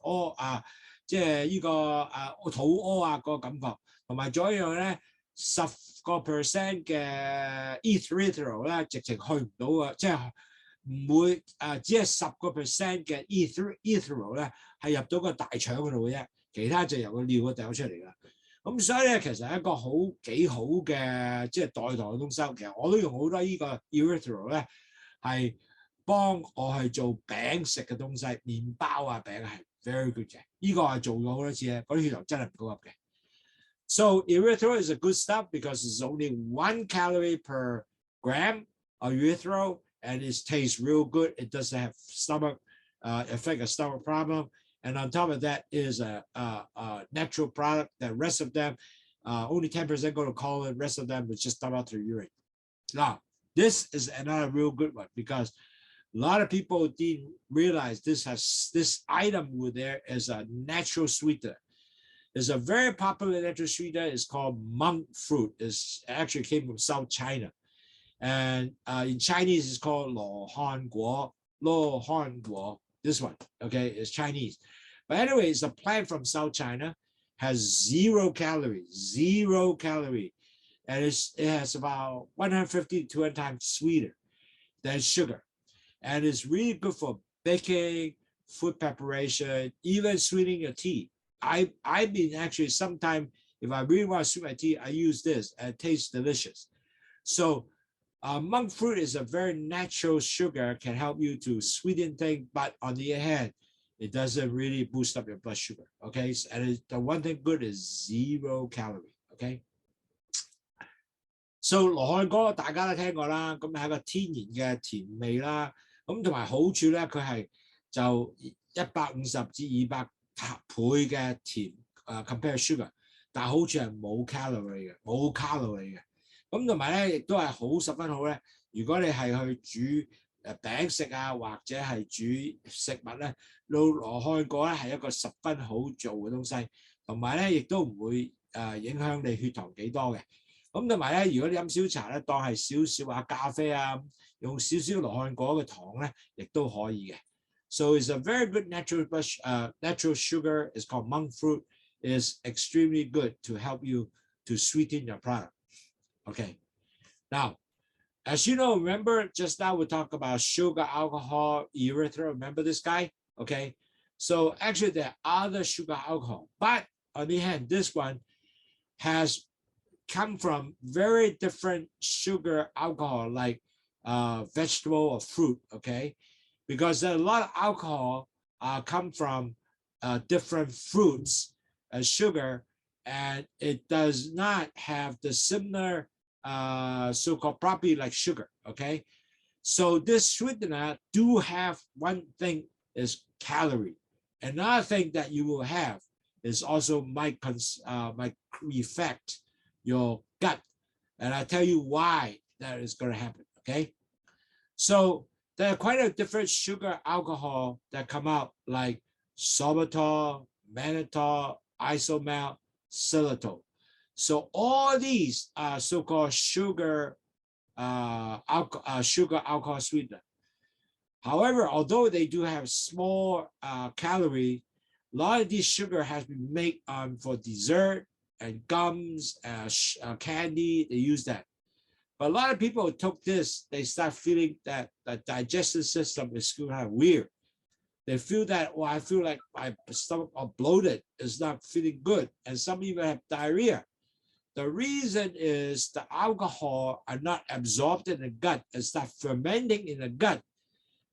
即係呢個肚屙啊個感覺，同埋仲有一樣咧10% 嘅 erythritol 咧，直情去唔到啊，即係唔會只係10% 嘅 erythritol 咧係入到個大腸嗰度嘅啫，其他就由個尿嗰掉出嚟啦。咁所以咧，其實係一個幾好嘅即係代糖嘅東西。其實我都用好多呢個 erythritol 咧，係幫我去做餅食嘅東西，麵包啊餅係 very good 嘅。呢個係做咗好多次咧，嗰啲血糖真係唔高級嘅。So erythritol is a good stuff because it's only 1 calorie per gram of erythritol, and it tastes real good. It doesn't have stomach affect a stomach problem. And on top of that is a natural product. The rest of them, only 10% go to colon. Rest of them is just dump out through urine. Now, this is another real good one because a lot of people didn't realize this item with there is a natural sweetener. There's a very popular natural sweetener. It's called monk fruit. It actually came from South China. And in Chinese, it's called 羅漢果. This one, okay, is Chinese. But anyway, it's a plant from South China, has 0 calories, and it has about 150 to 200 times sweeter than sugar. And it's really good for baking, food preparation, even sweetening your tea. I've been actually sometimes, if I really want to sweeten my tea, I use this and it tastes delicious. So monk fruit is a very natural sugar, can help you to sweeten things, but on the other hand, it doesn't really boost up your blood sugar. Okay, and the one thing good is 0 calorie. Okay, so 羅漢果大家都聽過啦，咁係一個天然嘅甜味啦，咁同埋好處咧，佢係就150至200倍嘅甜compare sugar，但係好似係冇 calorie 嘅，冇卡路里嘅。咁同埋咧，亦都係好十分好咧。如果你係去煮餅食啊，或者係煮食物咧，羅漢果咧係一個十分好做嘅東西，同埋咧亦都唔會影響你血糖幾多嘅。咁同埋咧，如果你飲小茶咧，當係少少咖啡啊，用少少羅漢果嘅糖咧，亦都可以嘅。So it's a very good natural sugar. It's called monk fruit. Is extremely good to help you to sweeten your product. Okay. Now, as you know, remember just now we talked about sugar, alcohol, erythritol. Remember this guy? Okay. So actually there are other sugar alcohol, but on the hand, this one has come from very different sugar alcohol, like vegetable or fruit. Okay. Because a lot of alcohol come from different fruits, sugar, and it does not have the similar so-called property like sugar. Okay, so this sweetener do have one thing is calorie. Another thing that you will have is also might affect your gut, and I tell you why that is going to happen. Okay, so there are quite a different sugar alcohol that come out like sorbitol, mannitol, isomalt, xylitol. So all these are so-called sugar alcohol sweetener. However, although they do have small calorie, a lot of these sugar has been made for dessert and gums, candy. They use that. But a lot of people who took this, they start feeling that the digestive system is kind of weird. They feel that, well, I feel like my stomach is bloated, it's not feeling good. And some even have diarrhea. The reason is the alcohol are not absorbed in the gut and start fermenting in the gut.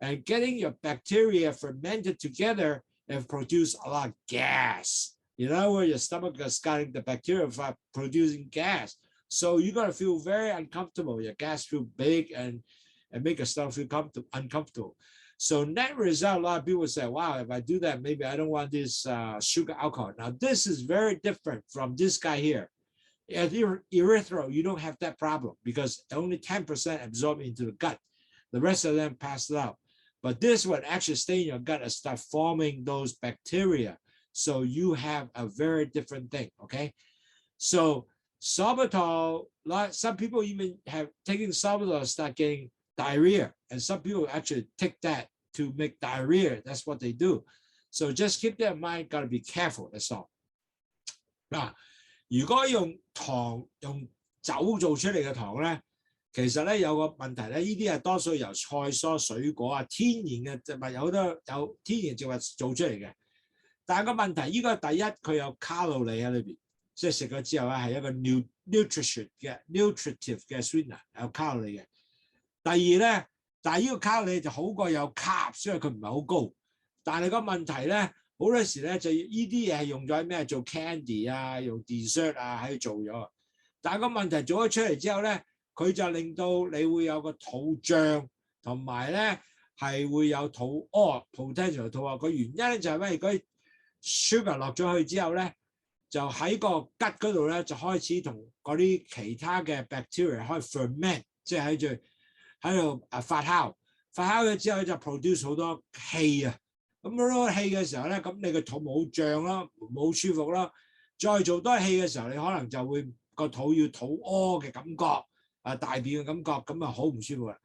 And getting your bacteria fermented together and produce a lot of gas. You know, where your stomach is getting the bacteria for producing gas. So you're going to feel very uncomfortable. Your gas feel big and make your stomach feel uncomfortable. So net result, a lot of people say, wow, if I do that, maybe I don't want this sugar alcohol. Now, this is very different from this guy here. At erythritol, you don't have that problem because only 10% absorb into the gut. The rest of them pass it out. But this one actually stay in your gut and start forming those bacteria. So you have a very different thing, okay? So sorbitol, some people even have taken sorbitol start getting diarrhea, and some people actually take that to make diarrhea. That's what they do. So just keep that in mind. Got to be careful. That's all. 嗱，如果用酒做出嚟嘅糖咧，其實咧有個問題咧，呢啲係多數由菜蔬、水果啊、天然嘅植物有好多有天然植物做出嚟嘅。但係個問題，呢個第一佢有卡路里喺裏邊。即係食咗之後咧，係一個 nutritive 嘅 sweetener 有卡路里嘅。第二咧，但係呢個卡路里就好過有 carbs，因為佢唔係好高。但係個問題咧，好多時咧就呢啲嘢係用咗喺咩做 candy 啊，用 dessert 啊喺度做咗。但係個問題做咗出嚟之後咧，佢就令到你會有個肚脹，同埋咧係會有肚屙 potential 肚屙。個原因咧就係咩？如果 sugar 落咗去之後咧，就喺個gut嗰度咧，就開始同嗰啲其他嘅 bacteria 開始 ferment， 即係喺度發酵。發酵咗之後就 produce 好多氣啊。咁好多氣嘅時候咧，咁你個肚冇脹啦，冇舒服啦。再做多氣嘅時候，你可能就會個肚要肚屙嘅感覺，大便嘅感覺，咁啊好唔舒服啦。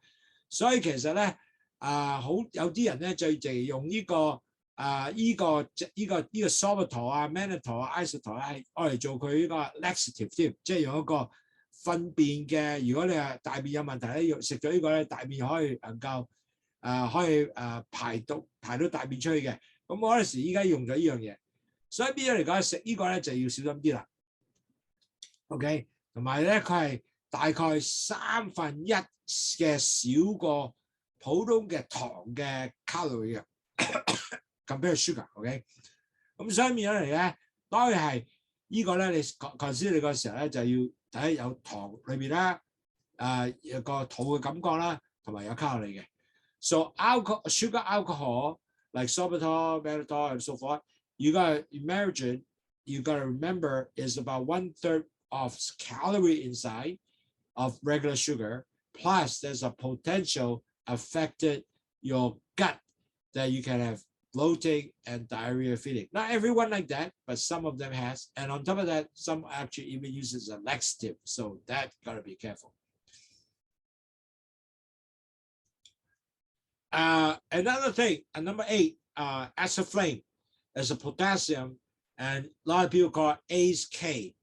所以其實咧，好有啲人咧就用呢個。呢個 sorbitol 啊、mannitol 啊、isotol 係愛嚟做佢呢個 laxative 添，即係用一個糞便嘅。如果你係大便有問題咧，要食咗呢個咧，大便可以能夠可以排到大便出去嘅。咁我嗰時依家用咗呢樣嘢，所以變咗嚟講食呢個咧就要小心啲啦。OK， 同埋咧佢係大概1/3嘅少過普通嘅糖嘅卡路里嘅。compare sugar，OK， 咁所以變咗嚟咧，當然係呢個咧，你 consider 你個時候咧就要睇有糖裏邊啦，有個肚嘅感覺啦，同埋有卡路里嘅。So sugar alcohol like sorbitol, mannitol and so forth, you got to imagine you got to remember is about 1/3 of calorie inside of regular sugar, plus there's a potential affected your gut that you can have bloating and diarrhea feeling. Not everyone like that, but some of them has. And on top of that, some actually even uses a laxative. So that got to be careful. Another thing, number 8, acetylflame is a potassium, and a lot of people call it ACE-K.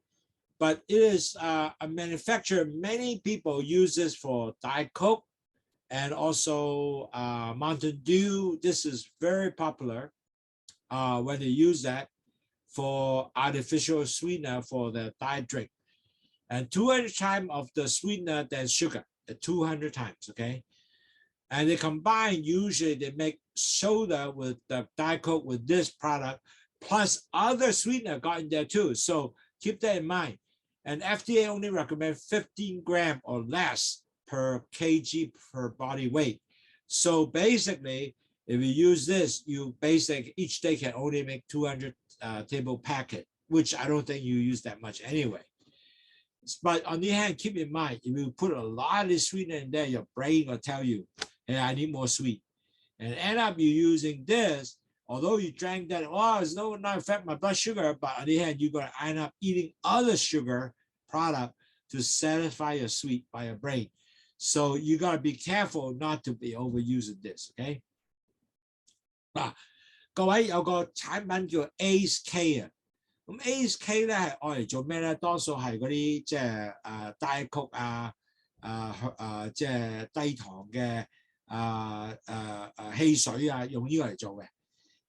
But it is a manufacturer. Many people use this for Diet Coke and also Mountain Dew. This is very popular when they use that for artificial sweetener for the diet drink. And 200 times of the sweetener than sugar, 200 times, okay? And they combine, usually they make soda with the Diet Coke with this product, plus other sweetener got in there too. So keep that in mind. And FDA only recommend 15 grams or less per kg per body weight. So basically, if you use this, you basically each day can only make 200 table packet, which I don't think you use that much anyway. But on the other hand, keep in mind, if you put a lot of sweetener in there, your brain will tell you, hey, I need more sweet. And end up you using this, although you drank that, oh, it's not affect my blood sugar, but on the other hand, you're going to end up eating other sugar product to satisfy your sweet by your brain. So you got to be careful not to be overusing this, okay? 嗱，各位有個產品叫 ACE-K 啊，咁 ACE-K 咧係愛嚟做咩咧？多數係嗰啲即係Diet Coke即係低糖嘅汽水啊，用呢個嚟做嘅。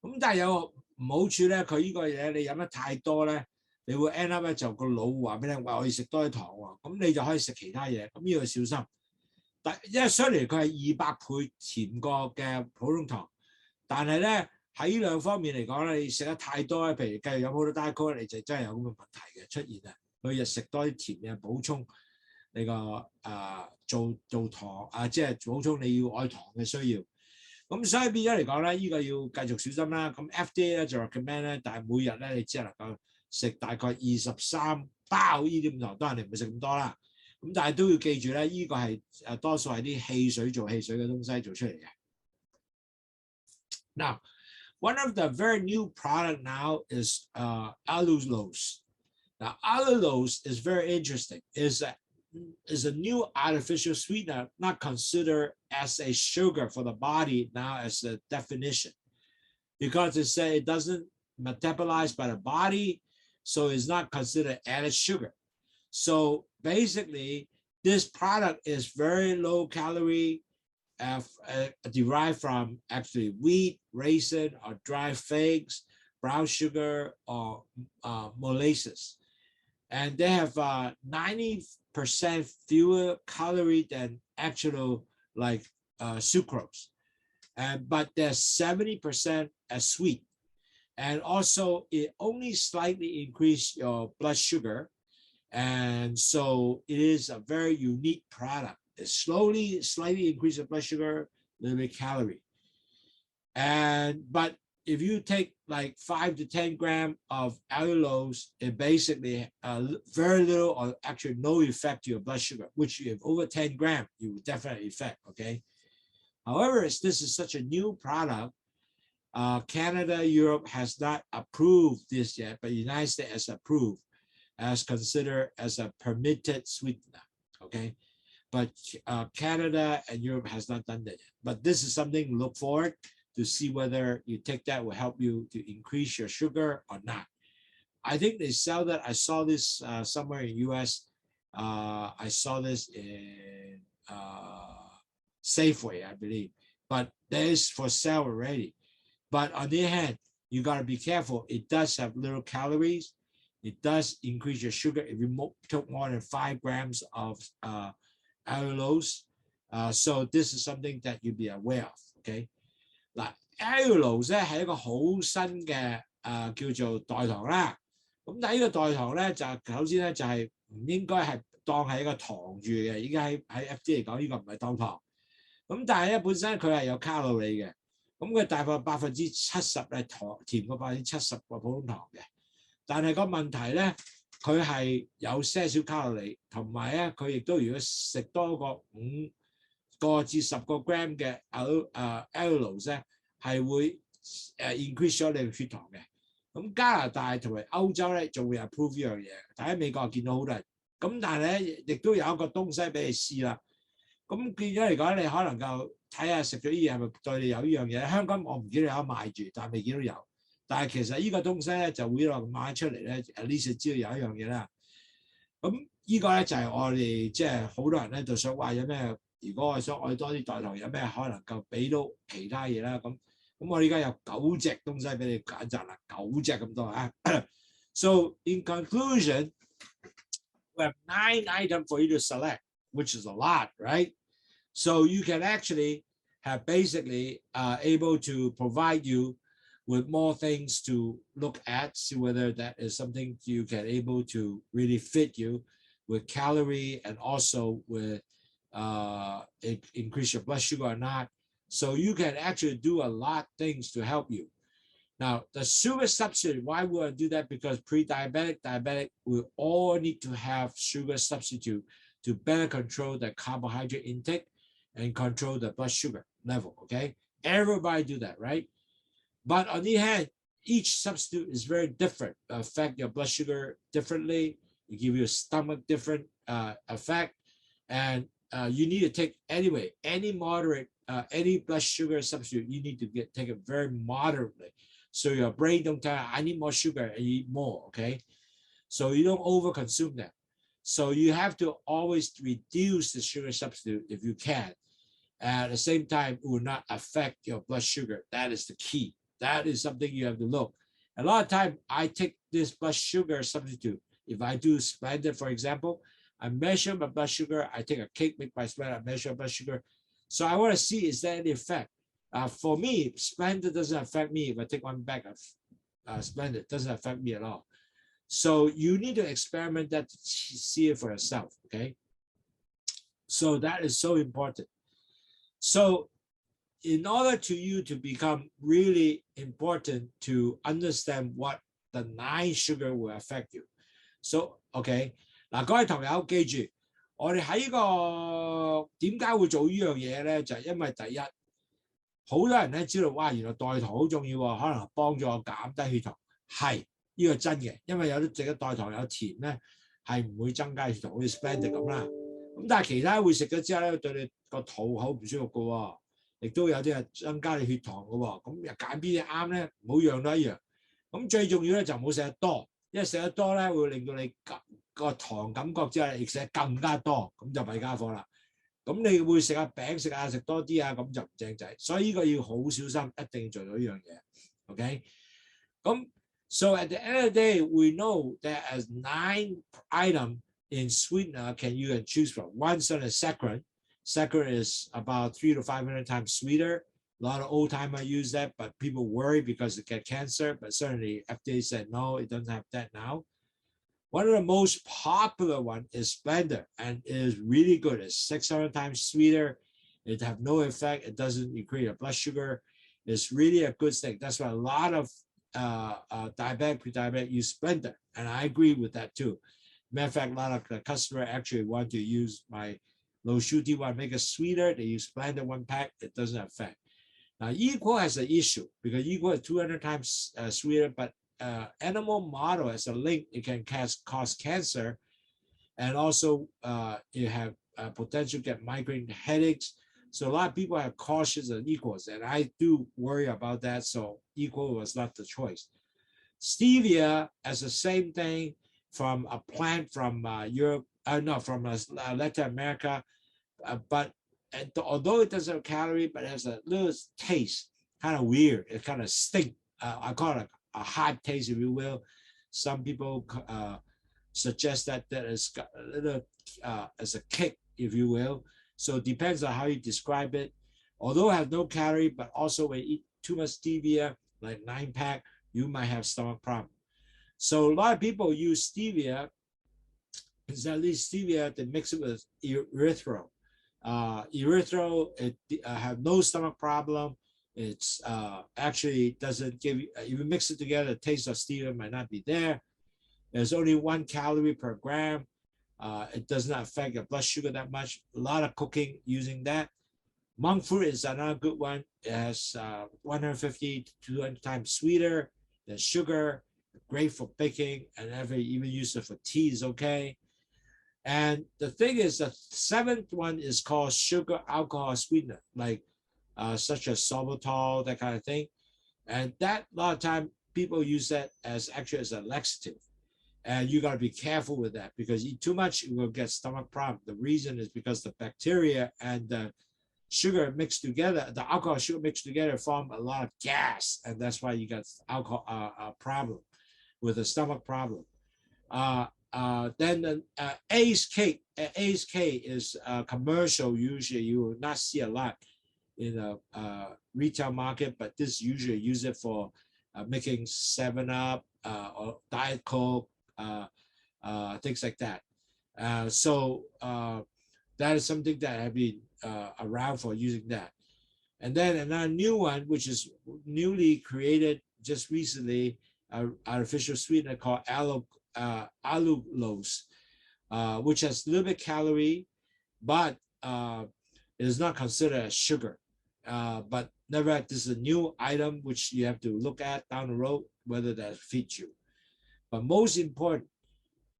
咁但係有個唔好處咧，佢呢個嘢你飲得太多咧，你會 end up 咧就個腦話俾你聽，話我要食多啲糖喎，咁你就可以食其他嘢，咁呢個小心。但因為雖然佢係200倍甜過嘅普通糖，但係咧喺呢兩方面嚟講咧，你食得太多咧，譬如繼續飲好多 Diet Coke，你就真係有咁嘅問題嘅出現啊！每日食多啲甜嘅補充你個做糖即係補充你要愛糖嘅需要。咁所以變咗嚟講咧，呢個要繼續小心啦。咁 FDA 咧就 recommend 咧，但係每日咧你只係能夠食大概23包呢啲咁糖，當然你唔會食咁多啦。咁但係都要記住咧，呢個係多數係啲汽水做汽水嘅東西做出嚟嘅。Now, one of the very new product now is allulose. Now, allulose is very interesting. Is a new artificial sweetener, not considered as a sugar for the body now as a definition, because it said it doesn't metabolize by the body, so it's not considered added sugar. So basically, this product is very low calorie, derived from actually wheat, raisin, or dry figs, brown sugar, or molasses. And they have 90% fewer calories than actual like sucrose. But they're 70% as sweet. And also, it only slightly increases your blood sugar. And so it is a very unique product. It slightly increases your blood sugar, a little bit calorie. But if you take like 5 to 10 grams of allulose, it basically very little or actually no effect to your blood sugar, which if over 10 grams, you will definitely affect, okay? However, this is such a new product. Canada, Europe has not approved this yet, but the United States has approved as considered as a permitted sweetener, okay? But Canada and Europe has not done that yet. But this is something to look forward to see whether you take that will help you to increase your sugar or not. I think they sell that. I saw this somewhere in US. I saw this in Safeway, I believe. But there is for sale already. But on the other hand, you got to be careful. It does have little calories. It does increase your sugar if you took more than 5 grams of allulose. So this is something that you'll be aware of, okay? 嗱 ，allulose 咧係一個好新嘅叫做代糖啦。咁但係呢個代糖咧就首先咧就係唔應該係當係一個糖住嘅，依家喺 FDA 嚟講呢個唔係當糖。咁但係咧本身佢係有卡路里嘅，咁佢大概70%係糖甜過70%個普通糖嘅。但係個問題咧，佢係有些少卡路里，同埋咧佢亦都如果食多過5個至10個 gram 嘅allulose 咧，係會increase 咗你嘅血糖嘅。咁加拿大同埋歐洲咧就會 approve 呢樣嘢，但喺美國見到好多人。咁但係咧亦都有一個東西俾你試啦。咁變咗嚟講，你可能夠睇下食咗呢嘢係咪對你有呢樣嘢。香港我唔見到有得賣住，但係未見到有。但係其實呢個東西咧就會落賣出嚟咧，at least 知道有一樣嘢啦。咁呢個咧就係我哋即係好多人咧就想話有咩，如果我想愛多啲代糖，有咩可能夠俾到其他嘢啦。咁我而家有9隻東西俾你揀擇啦，9隻咁多啊。So in conclusion, we have 9 items for you to select, which is a lot, right? So you can actually have basically able to provide you with more things to look at, see whether that is something you can able to really fit you with calorie and also with increase your blood sugar or not. So you can actually do a lot of things to help you. Now, the sugar substitute, why we want to do that? Because pre-diabetic, diabetic, we all need to have sugar substitute to better control the carbohydrate intake and control the blood sugar level, okay? Everybody do that, right? But on the other hand, each substitute is very different, affect your blood sugar differently, it give you a stomach different effect, and you need to take anyway, any moderate, any blood sugar substitute, you need to take it very moderately. So your brain don't tell you, I need more sugar and you eat more, okay? So you don't overconsume that. So you have to always reduce the sugar substitute if you can. At the same time, it will not affect your blood sugar. That is the key. That is something you have to look. A lot of time, I take this blood sugar substitute. If I do Splendid, for example, I measure my blood sugar. I take a cake, make my Splendid, I measure blood sugar. So I want to see, is there any effect? For me, Splendid doesn't affect me. If I take one bag of Splendid, it doesn't affect me at all. So you need to experiment that to see it for yourself, okay? So that is so important. So in order to you to become really important to understand what the 9 sugar will affect you. So, okay, 嗱，各位同友記住，我哋喺呢個點解會做呢樣嘢咧？就係因為第一，好多人咧知道，哇，原來代糖好重要喎，可能幫助我減低血糖。係，呢個真嘅，因為有啲食嘅代糖有甜咧，係唔會增加血糖，好似 Splendid 咁啦。咁但係其他會食咗之後咧，對你個肚好唔舒服嘅喎，亦都有啲係增加你血糖嘅喎。咁又揀邊啲啱咧？唔好樣都一樣。咁最重要咧就唔好食得多，因為食得多咧會令到你個糖感覺之後，你食得更加多，咁就弊家伙啦。咁你會食下餅食多啲啊，咁就唔正仔。所以呢個要好小心，一定要做到呢樣嘢。OK， 咁 so at the end of the day, we know that as 9 items in sweetener you can choose from. One is saccharin. Saccharin is about 300 to 500 times sweeter. A lot of old timers use that, but people worry because they get cancer. But certainly FDA said no, it doesn't have that now. One of the most popular one is Splendor, and it is really good. It's 600 times sweeter. It have no effect. It doesn't increase your blood sugar. It's really a good thing. That's why a lot of diabetic, pre-diabetic use Splendor, and I agree with that too. Matter of fact, a lot of the customer actually want to use my LOWSUTEA one, make it sweeter. They use Splendor 1 pack. It doesn't affect. Now, Equal has an issue because Equal is 200 times sweeter, but animal model has a link. It can cause cancer, and also you have potential to get migraine headaches. So a lot of people have cautious of Equals, and I do worry about that. So Equal was not the choice. Stevia has the same thing from a plant from Europe, from Latin America, but although it doesn't have calorie, but it has a little taste, kind of weird. It kind of stink. I call it a hot taste, if you will. Some people suggest that it's got a little as a kick, if you will. So it depends on how you describe it. Although it has no calorie, but also when you eat too much stevia, like 9-pack, you might have stomach problem. So a lot of people use stevia. Is at least stevia, they mix it with erythritol. Erythritol, it have no stomach problem. It's actually doesn't give you, if you mix it together, the taste of stevia might not be there. There's only 1 calorie per gram. It does not affect your blood sugar that much. A lot of cooking using that. Monk fruit is another good one. It has 150 to 200 times sweeter than sugar. Great for baking, and even use it for tea is okay. And the thing is, the 7th one is called sugar alcohol sweetener, like such as sorbitol, that kind of thing. And that a lot of time people use that as actually as a laxative. And you got to be careful with that because eat too much, you will get stomach problem. The reason is because the bacteria and the sugar mixed together, the alcohol sugar mixed together form a lot of gas, and that's why you got alcohol problem with a stomach problem. Then the Ace cake. Ace cake is commercial. Usually, you will not see a lot in a retail market, but this usually use it for making 7-Up or Diet Coke, things like that. So that is something that have been around for using that. And then another new one, which is newly created just recently, artificial sweetener called allulose, which has a little bit calorie, but it is not considered as sugar. But nevertheless, this is a new item which you have to look at down the road whether that fits you. But most important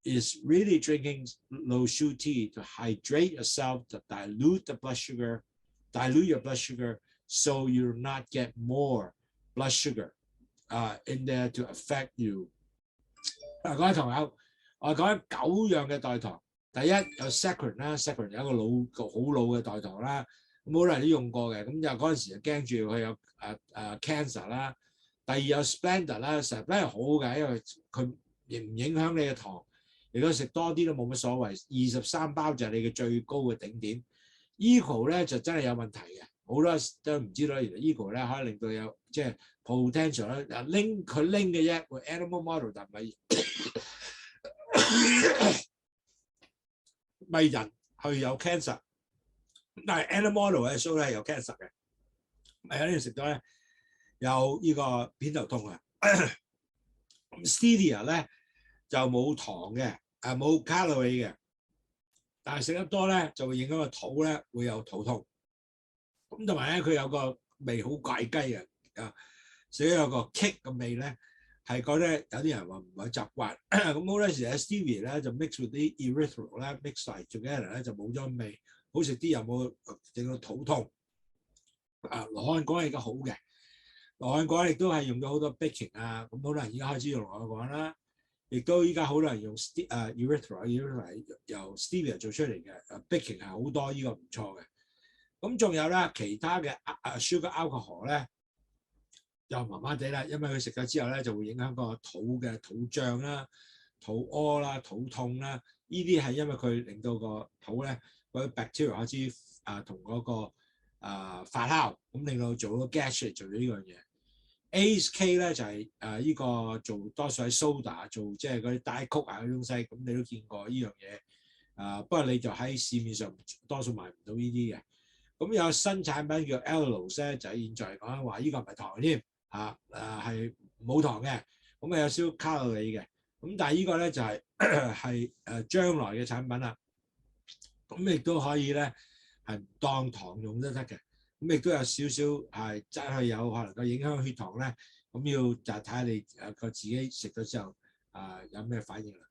is really drinking LOWSUTEA to hydrate yourself, to dilute your blood sugar, so you not get more blood sugar in there to affect you. 各位同學，我講9樣嘅代糖。第一有 saccharin 啦 ，saccharin 有一個好老嘅代糖啦，咁好多人都用過嘅，咁就嗰陣時就驚住佢有cancer 啦。第二有 splendor 啦 ，splendor 好嘅，因為佢唔影響你嘅糖，如果食多啲都冇乜所謂。23包就係你嘅最高嘅頂點。Equal 咧就真係有問題嘅，好多都唔知道原來 Equal 咧可以令到有即係 potential 咧，佢拎嘅啫，個 animal model 但唔係咪人係有 cancer， 但係 animal model 嘅 show 咧係有 cancer 嘅，咪有啲人食到咧有呢個偏頭痛啊。Stevia 咧就冇糖嘅，冇 calorie 嘅，但係食得多咧就會影響個肚咧，會有肚痛。咁同埋咧佢有個味好怪雞嘅，所以有個 kick 嘅味咧，係覺得有啲人話唔係習慣。咁好多時咧 stevia 咧就 mix with 啲 erythritol 咧 mix 埋 together 咧就冇咗味，好食啲又冇整到肚痛。羅漢果係個好嘅，羅漢果亦都係用咗好多 baking 啊，咁好多人而家開始用羅漢果啦。亦都依家好多人用erythritol 由 stevia 做出嚟嘅，baking 係好多，呢個唔錯嘅。咁仲有咧其他嘅sugar alcohol 咧又麻麻地啦，因為佢食咗之後咧就會影響個肚嘅肚脹啦、肚屙啦、肚痛啦，呢啲係因為佢令到個肚咧嗰啲 bacteria 開始同嗰個發酵，咁令到做咗 gas 出嚟做咗呢樣嘢。ACE 咧就係呢個做多數喺 soda 做即係嗰啲 Diet Coke 嗰啲東西，咁你都見過呢樣嘢。不過你就喺市面上多數買唔到呢啲嘅。咁有新產品叫 allulose 咧，就係現在講話呢個唔係糖添，係冇糖嘅，咁有少少卡路里嘅。咁但係呢個咧就係將來嘅產品啦。咁亦都可以咧係唔當糖用都得嘅。咁亦都有少少係真係有可能個影響血糖咧，咁要就睇下你個自己食咗之後有咩反應啦。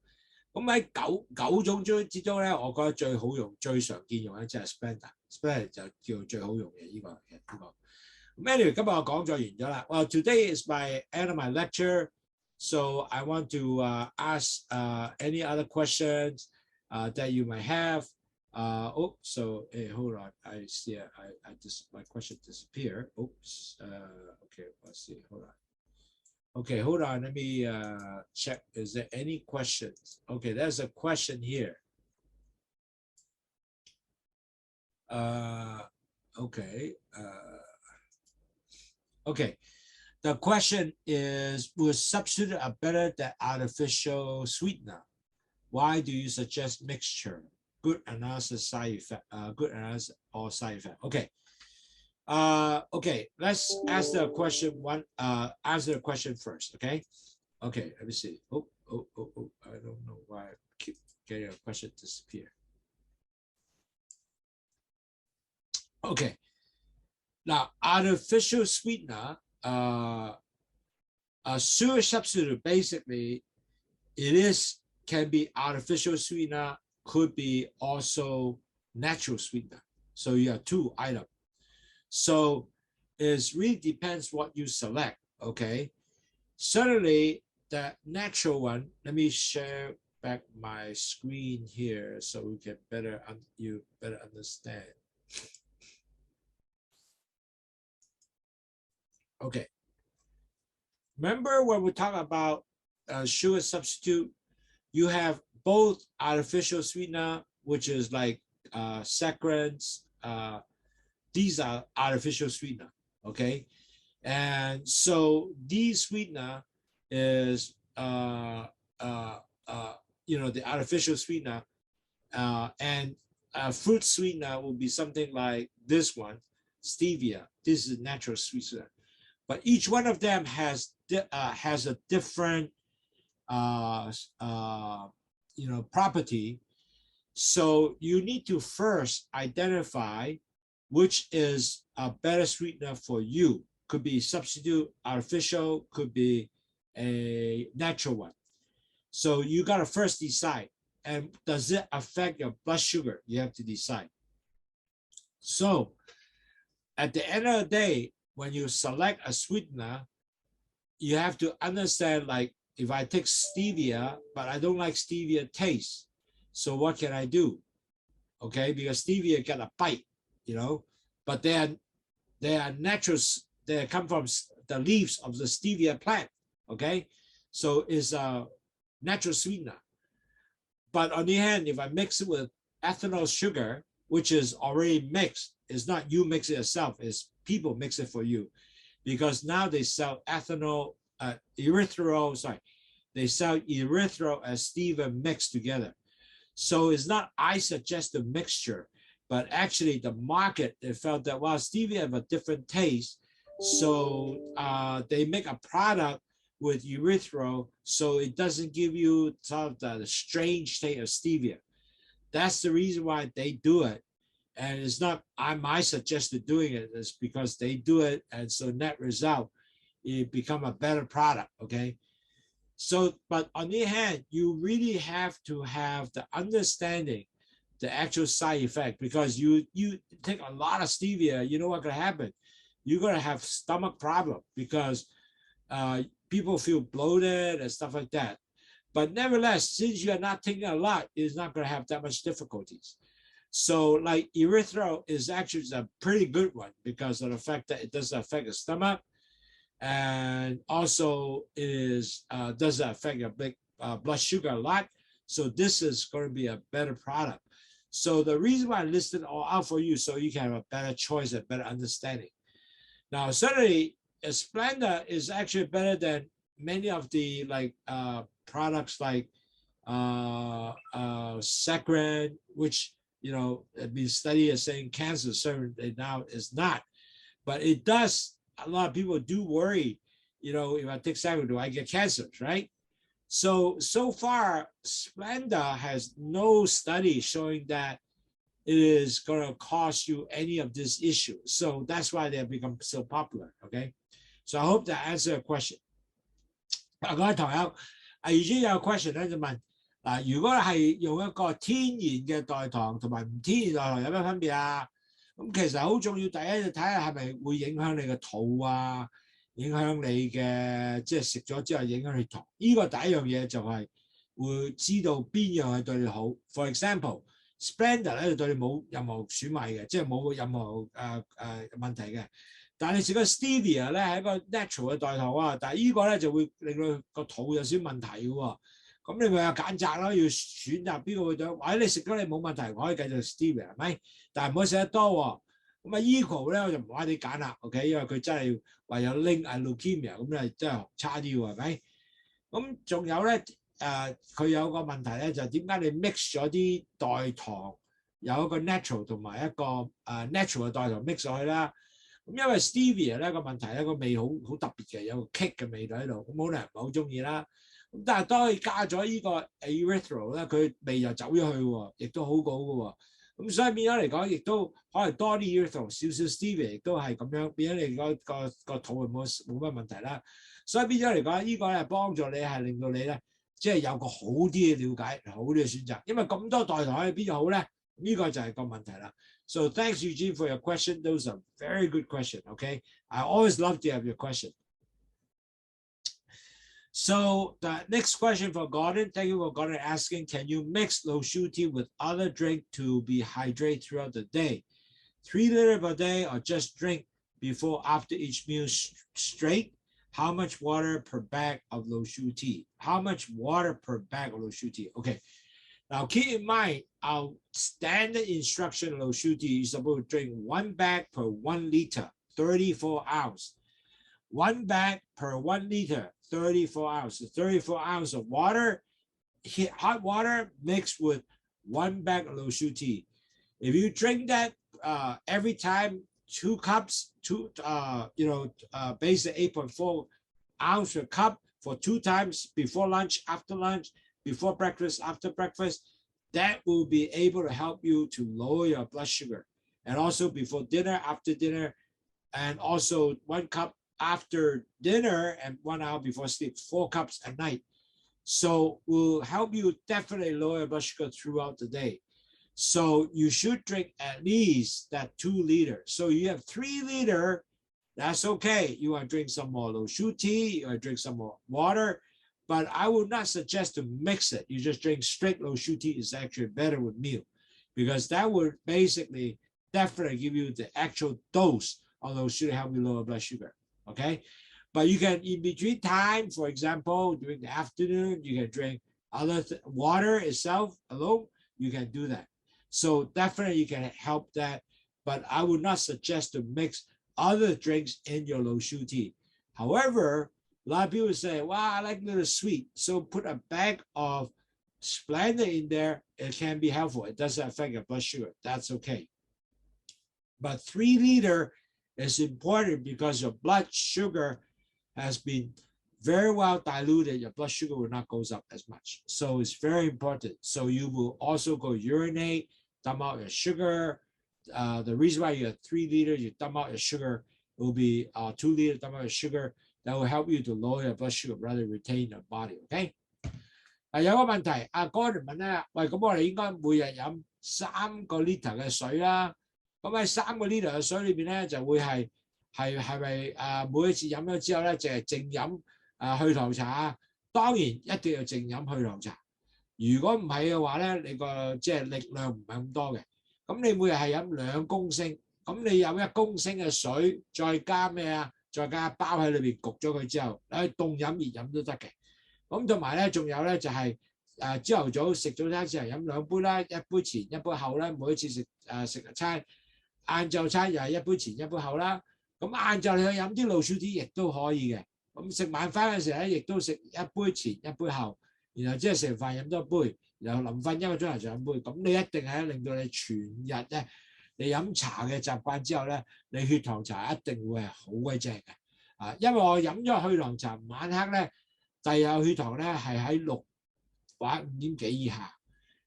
咁喺九種之中咧，我覺得最好用、最常見用咧即係 splendor 就叫做最好用嘅呢個。咁 anyway 今日我講咗完咗啦。Well, today is my end of my lecture, so I want to ask any other questions that you might have. Hold on. I see. My question disappeared. Oops. Okay. Let's see. Hold on. Okay, hold on. Let me check. Is there any questions? Okay, there's a question here. Okay. Okay. The question is: will substitute are better than artificial sweetener? Why do you suggest mixture? Good analysis, side effect. Good analysis or side effect. Okay. Okay. Let's ask the question answer the question first. Okay. Okay. Let me see. Oh, I don't know why I keep getting a question disappear. Okay. Now, artificial sweetener, a sugar substitute, basically, can be artificial sweetener, could be also natural sweetener. So you have two items. So it really depends what you select, okay? Certainly, the natural one, let me share back my screen here so we can you better understand. Okay. Remember when we talk about sugar substitute, you have both artificial sweetener, which is like saccharins. These are artificial sweetener, okay? And so these sweetener is, the artificial sweetener, and fruit sweetener will be something like this one, stevia. This is natural sweetener. But each one of them has a different property. So you need to first identify which is a better sweetener for you. Could be substitute, artificial, could be a natural one. So you got to first decide. And does it affect your blood sugar? You have to decide. So at the end of the day, when you select a sweetener, you have to understand, like, if I take stevia, but I don't like stevia taste, so what can I do? Okay, because stevia got a bite, but they are natural. They come from the leaves of the stevia plant. Okay, so it's a natural sweetener. But on the other hand, if I mix it with ethanol sugar, which is already mixed, it's not you mix it yourself, it's people mix it for you, because now they sell ethanol, erythritol, they sell erythritol and stevia mixed together. So it's not I suggest the mixture, but actually the market, they felt that, well, stevia have a different taste, so they make a product with erythritol, so it doesn't give you sort of the strange taste of stevia. That's the reason why they do it. And it's not I suggested doing it, it's because they do it, and so net result, it become a better product, okay? So, but on the other hand, you really have to have the understanding, the actual side effect, because you take a lot of stevia, you know what's gonna happen? You're gonna have stomach problem, because people feel bloated and stuff like that. But nevertheless, since you are not taking a lot, it's not gonna have that much difficulties. So like erythritol is actually a pretty good one because of the fact that it doesn't affect the stomach, and also is doesn't affect your blood sugar a lot. So this is going to be a better product. So the reason why I listed all out for you, so you can have a better choice and better understanding. Now, certainly, Splenda is actually better than many of the products like saccharin, which have been studied as saying cancer. Certainly now is not, but it does. A lot of people do worry, if I take saccharin, do I get cancer, right? So far, Splenda has no study showing that it is going to cause you any of this issue. So that's why they have become so popular, okay? So I hope that answered your question. 各位朋友，已經有 question 咧就問嗱，如果係用一個天然嘅代糖同埋唔天然代糖有咩分別啊？咁其實好重要，第一就睇下係咪會影響你嘅肚啊，影響你嘅即係食咗之後影響血糖。呢個第一樣嘢就係會知道邊樣係對你好。For example，Splenda 咧就對你冇任何損害嘅，即係冇任何問題嘅。但係你食個 stevia 咧係一個 natural 嘅代糖啊，但係呢個咧就會令到個肚有少少問題嘅喎。咁你咪有揀擇咯，要選擇邊個會對，或者你食咗你冇問題，我可以繼續 stevia 係咪？但係唔可以食得多喎。咁啊 equal 咧我就唔話你揀啦 ，OK， 因為佢真係話有 link 係 leukemia， 咁咧真係差啲喎，係咪？咁仲有咧佢有個問題咧就係點解你 mix 咗啲代糖，有一個 natural 同埋一個natural 嘅代糖 mix 上去啦。咁因為 stevia 咧個問題咧個味好特別嘅，有個 kick 嘅味道喺度，咁好多人唔係好中意啦。咁但係當佢加咗呢個 erythritol 咧，佢味就走咗去喎，亦都好好嘅喎。咁所以變咗嚟講，亦都可能多啲 erythritol，少少 stevia 亦都係咁樣，變咗你個肚冇乜問題啦。所以變咗嚟講，呢個咧幫助你係令到你咧，即係有個好啲嘅了解，好啲嘅選擇。因為咁多代糖喺邊度好咧？呢個就係個問題啦。So thanks Eugene for your question. Those are very good questions. Okay, I always love to have your question. So the next question for Gordon, thank you for Gordon asking, can you mix LOWSUTEA with other drink to be hydrated throughout the day? 3 liters per day or just drink before, after each meal straight? How much water per bag of LOWSUTEA? How much water per bag of LOWSUTEA? Okay, now keep in mind our standard instruction LOWSUTEA is supposed to drink 1 bag per 1 liter, 34 ounces. 1 bag per 1 liter, 34 ounces. 34 ounces of water, hot water mixed with 1 bag of LOWSUTEA. If you drink that every time, 2 cups, basically 8.4 ounce per cup for 2 times, before lunch, after lunch, before breakfast, after breakfast, that will be able to help you to lower your blood sugar. And also before dinner, after dinner, and also 1 cup after dinner and 1 hour before sleep, 4 cups a night. So will help you definitely lower your blood sugar throughout the day. So you should drink at least that 2 liters. So you have 3 liters, that's okay. You want to drink some more LOWSUTEA, you want to drink some more water, but I would not suggest to mix it. You just drink straight LOWSUTEA is actually better with meal, because that would basically definitely give you the actual dose of LOWSUTEA, help you lower blood sugar. Okay, but you can, in between time, for example, during the afternoon, you can drink other water itself alone. You can do that. So definitely you can help that, but I would not suggest to mix other drinks in your LOWSUTEA. However, a lot of people say, "Wow, I like a little sweet," so put a bag of Splenda in there. It can be helpful. It doesn't affect your blood sugar. That's okay. But 3 liters is important because your blood sugar has been very well diluted. Your blood sugar will not go up as much. So it's very important. So you will also go urinate, dump out your sugar. The reason why you have 3 liters, you dump out your sugar, it will be 2 liters, dump out your sugar. That will help you to lower your blood sugar rather than retain your body. Okay? 有個問題，阿 Gordon 問咧，喂，咁我哋應該每日飲3個 liter 嘅水啦。咁喺3個 liter 嘅水裏邊咧，就會係咪每一次飲咗之後咧，就係淨飲去糖茶啊？當然一定要淨飲去糖茶。如果唔係嘅話咧，你個即係力量唔係咁多嘅。咁你每日係飲2公升，咁你有1公升嘅水，再加咩啊？再加一包喺裏邊焗咗佢之後，你凍飲熱飲都得嘅。咁同埋咧，仲有咧就係朝頭早食早餐之後飲2杯啦，1杯前1杯後啦，每一次食餐。晏晝餐又係1杯前1杯後啦。咁晏晝你去飲啲LOWSUTEA亦都可以嘅。咁食晚飯嘅時候咧，亦都食1杯前1杯後，然後即係食完飯飲多杯，然後臨瞓1個鐘頭就飲杯。咁你一定係令到你全日咧，你飲茶嘅習慣之後咧，你血糖茶一定會係好鬼正嘅。因為我飲咗去糖茶，晚黑咧，第二日血糖咧係喺6或者5點幾以下。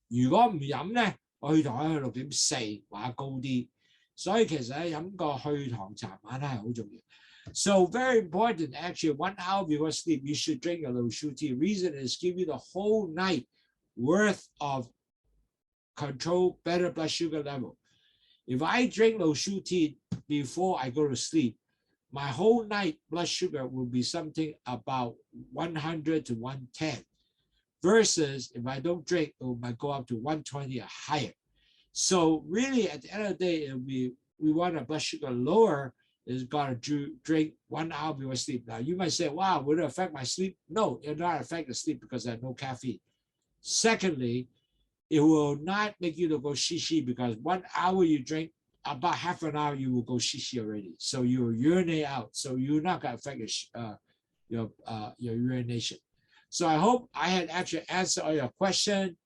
如果唔飲咧，我血糖喺去6.4或者高啲。所以其實咧飲個去糖茶晚黑係好重要。So very important, actually, 1 hour before sleep, you should drink your LOWSUTEA. Reason is give you the whole night worth of control, better blood sugar level. If I drink LOWSUTEA before I go to sleep, my whole night blood sugar will be something about 100 to 110. Versus if I don't drink, it might go up to 120 or higher. So really, at the end of the day, we want our blood sugar lower. Is got to drink 1 hour before sleep. Now you might say, "Wow, would it affect my sleep?" No, it will not affect the sleep because there's no caffeine. Secondly, it will not make you to go shishi because 1 hour you drink, about half an hour you will go shishi already. So you will urinate out. So you're not going to affect your urination. So I hope I had actually answered all your questions.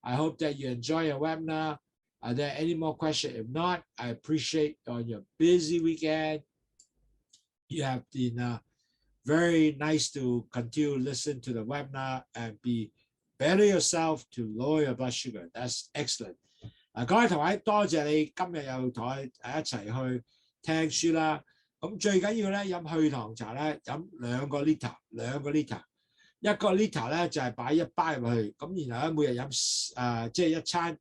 I hope that you enjoy your webinar. Are there any more questions? If not, I appreciate on your busy weekend. You have been very nice to continue to listen to the webinar and be better yourself to lower your blood sugar. That's excellent. 各位同學，多謝你今日又同我一齊去聽書啦。咁最緊要咧飲去糖茶咧，飲2個 liter，一個 liter 咧就係擺1包入去，咁然後咧每日飲即係一餐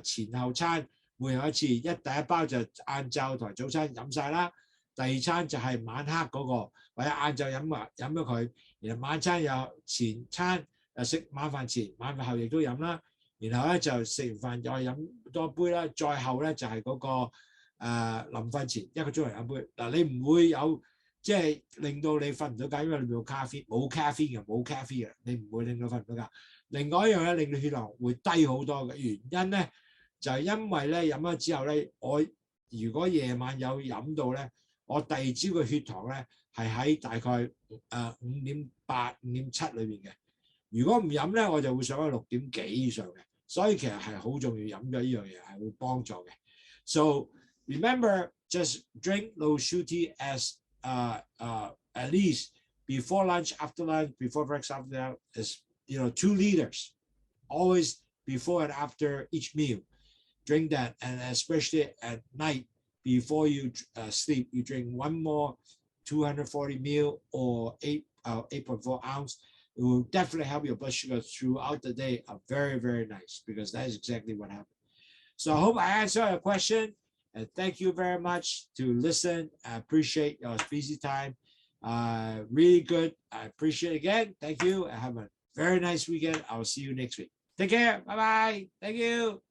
前後餐每日一次，第一包就晏晝同早餐飲晒啦，第二餐就係晚黑嗰個，或者晏晝飲咗佢，然後晚餐有前餐食晚飯前、晚飯後亦都飲啦，然後咧就食完飯再飲多杯啦，再後咧就係嗰個臨瞓前1個鐘頭飲杯。嗱，你唔會有即係令到你瞓唔到覺，因為你冇咖啡嘅，你唔會令到瞓唔到覺。另外一樣咧，令到血糖會低好多嘅原因咧，就係因為咧飲咗之後咧，我如果夜晚有飲到咧，我第二朝嘅血糖咧係喺大概5.8、5.7裏邊嘅。如果唔飲咧，我就會上去6點幾以上嘅。所以其實係好重要，飲咗呢樣嘢係會幫助嘅。So remember, just drink LOWSUTEA as at least before lunch, after lunch, before breakfast, after that is 2 liters. Always before and after each meal, drink that, and especially at night before you sleep, you drink one more 240 ml or 8.4 ounce. It will definitely help your blood sugar throughout the day. Very, very nice, because that is exactly what happened. So I hope I answered your question, and thank you very much to listen. I appreciate your busy time. Really good. I appreciate it again. Thank you, and have a very nice weekend. I will see you next week. Take care. Bye-bye. Thank you.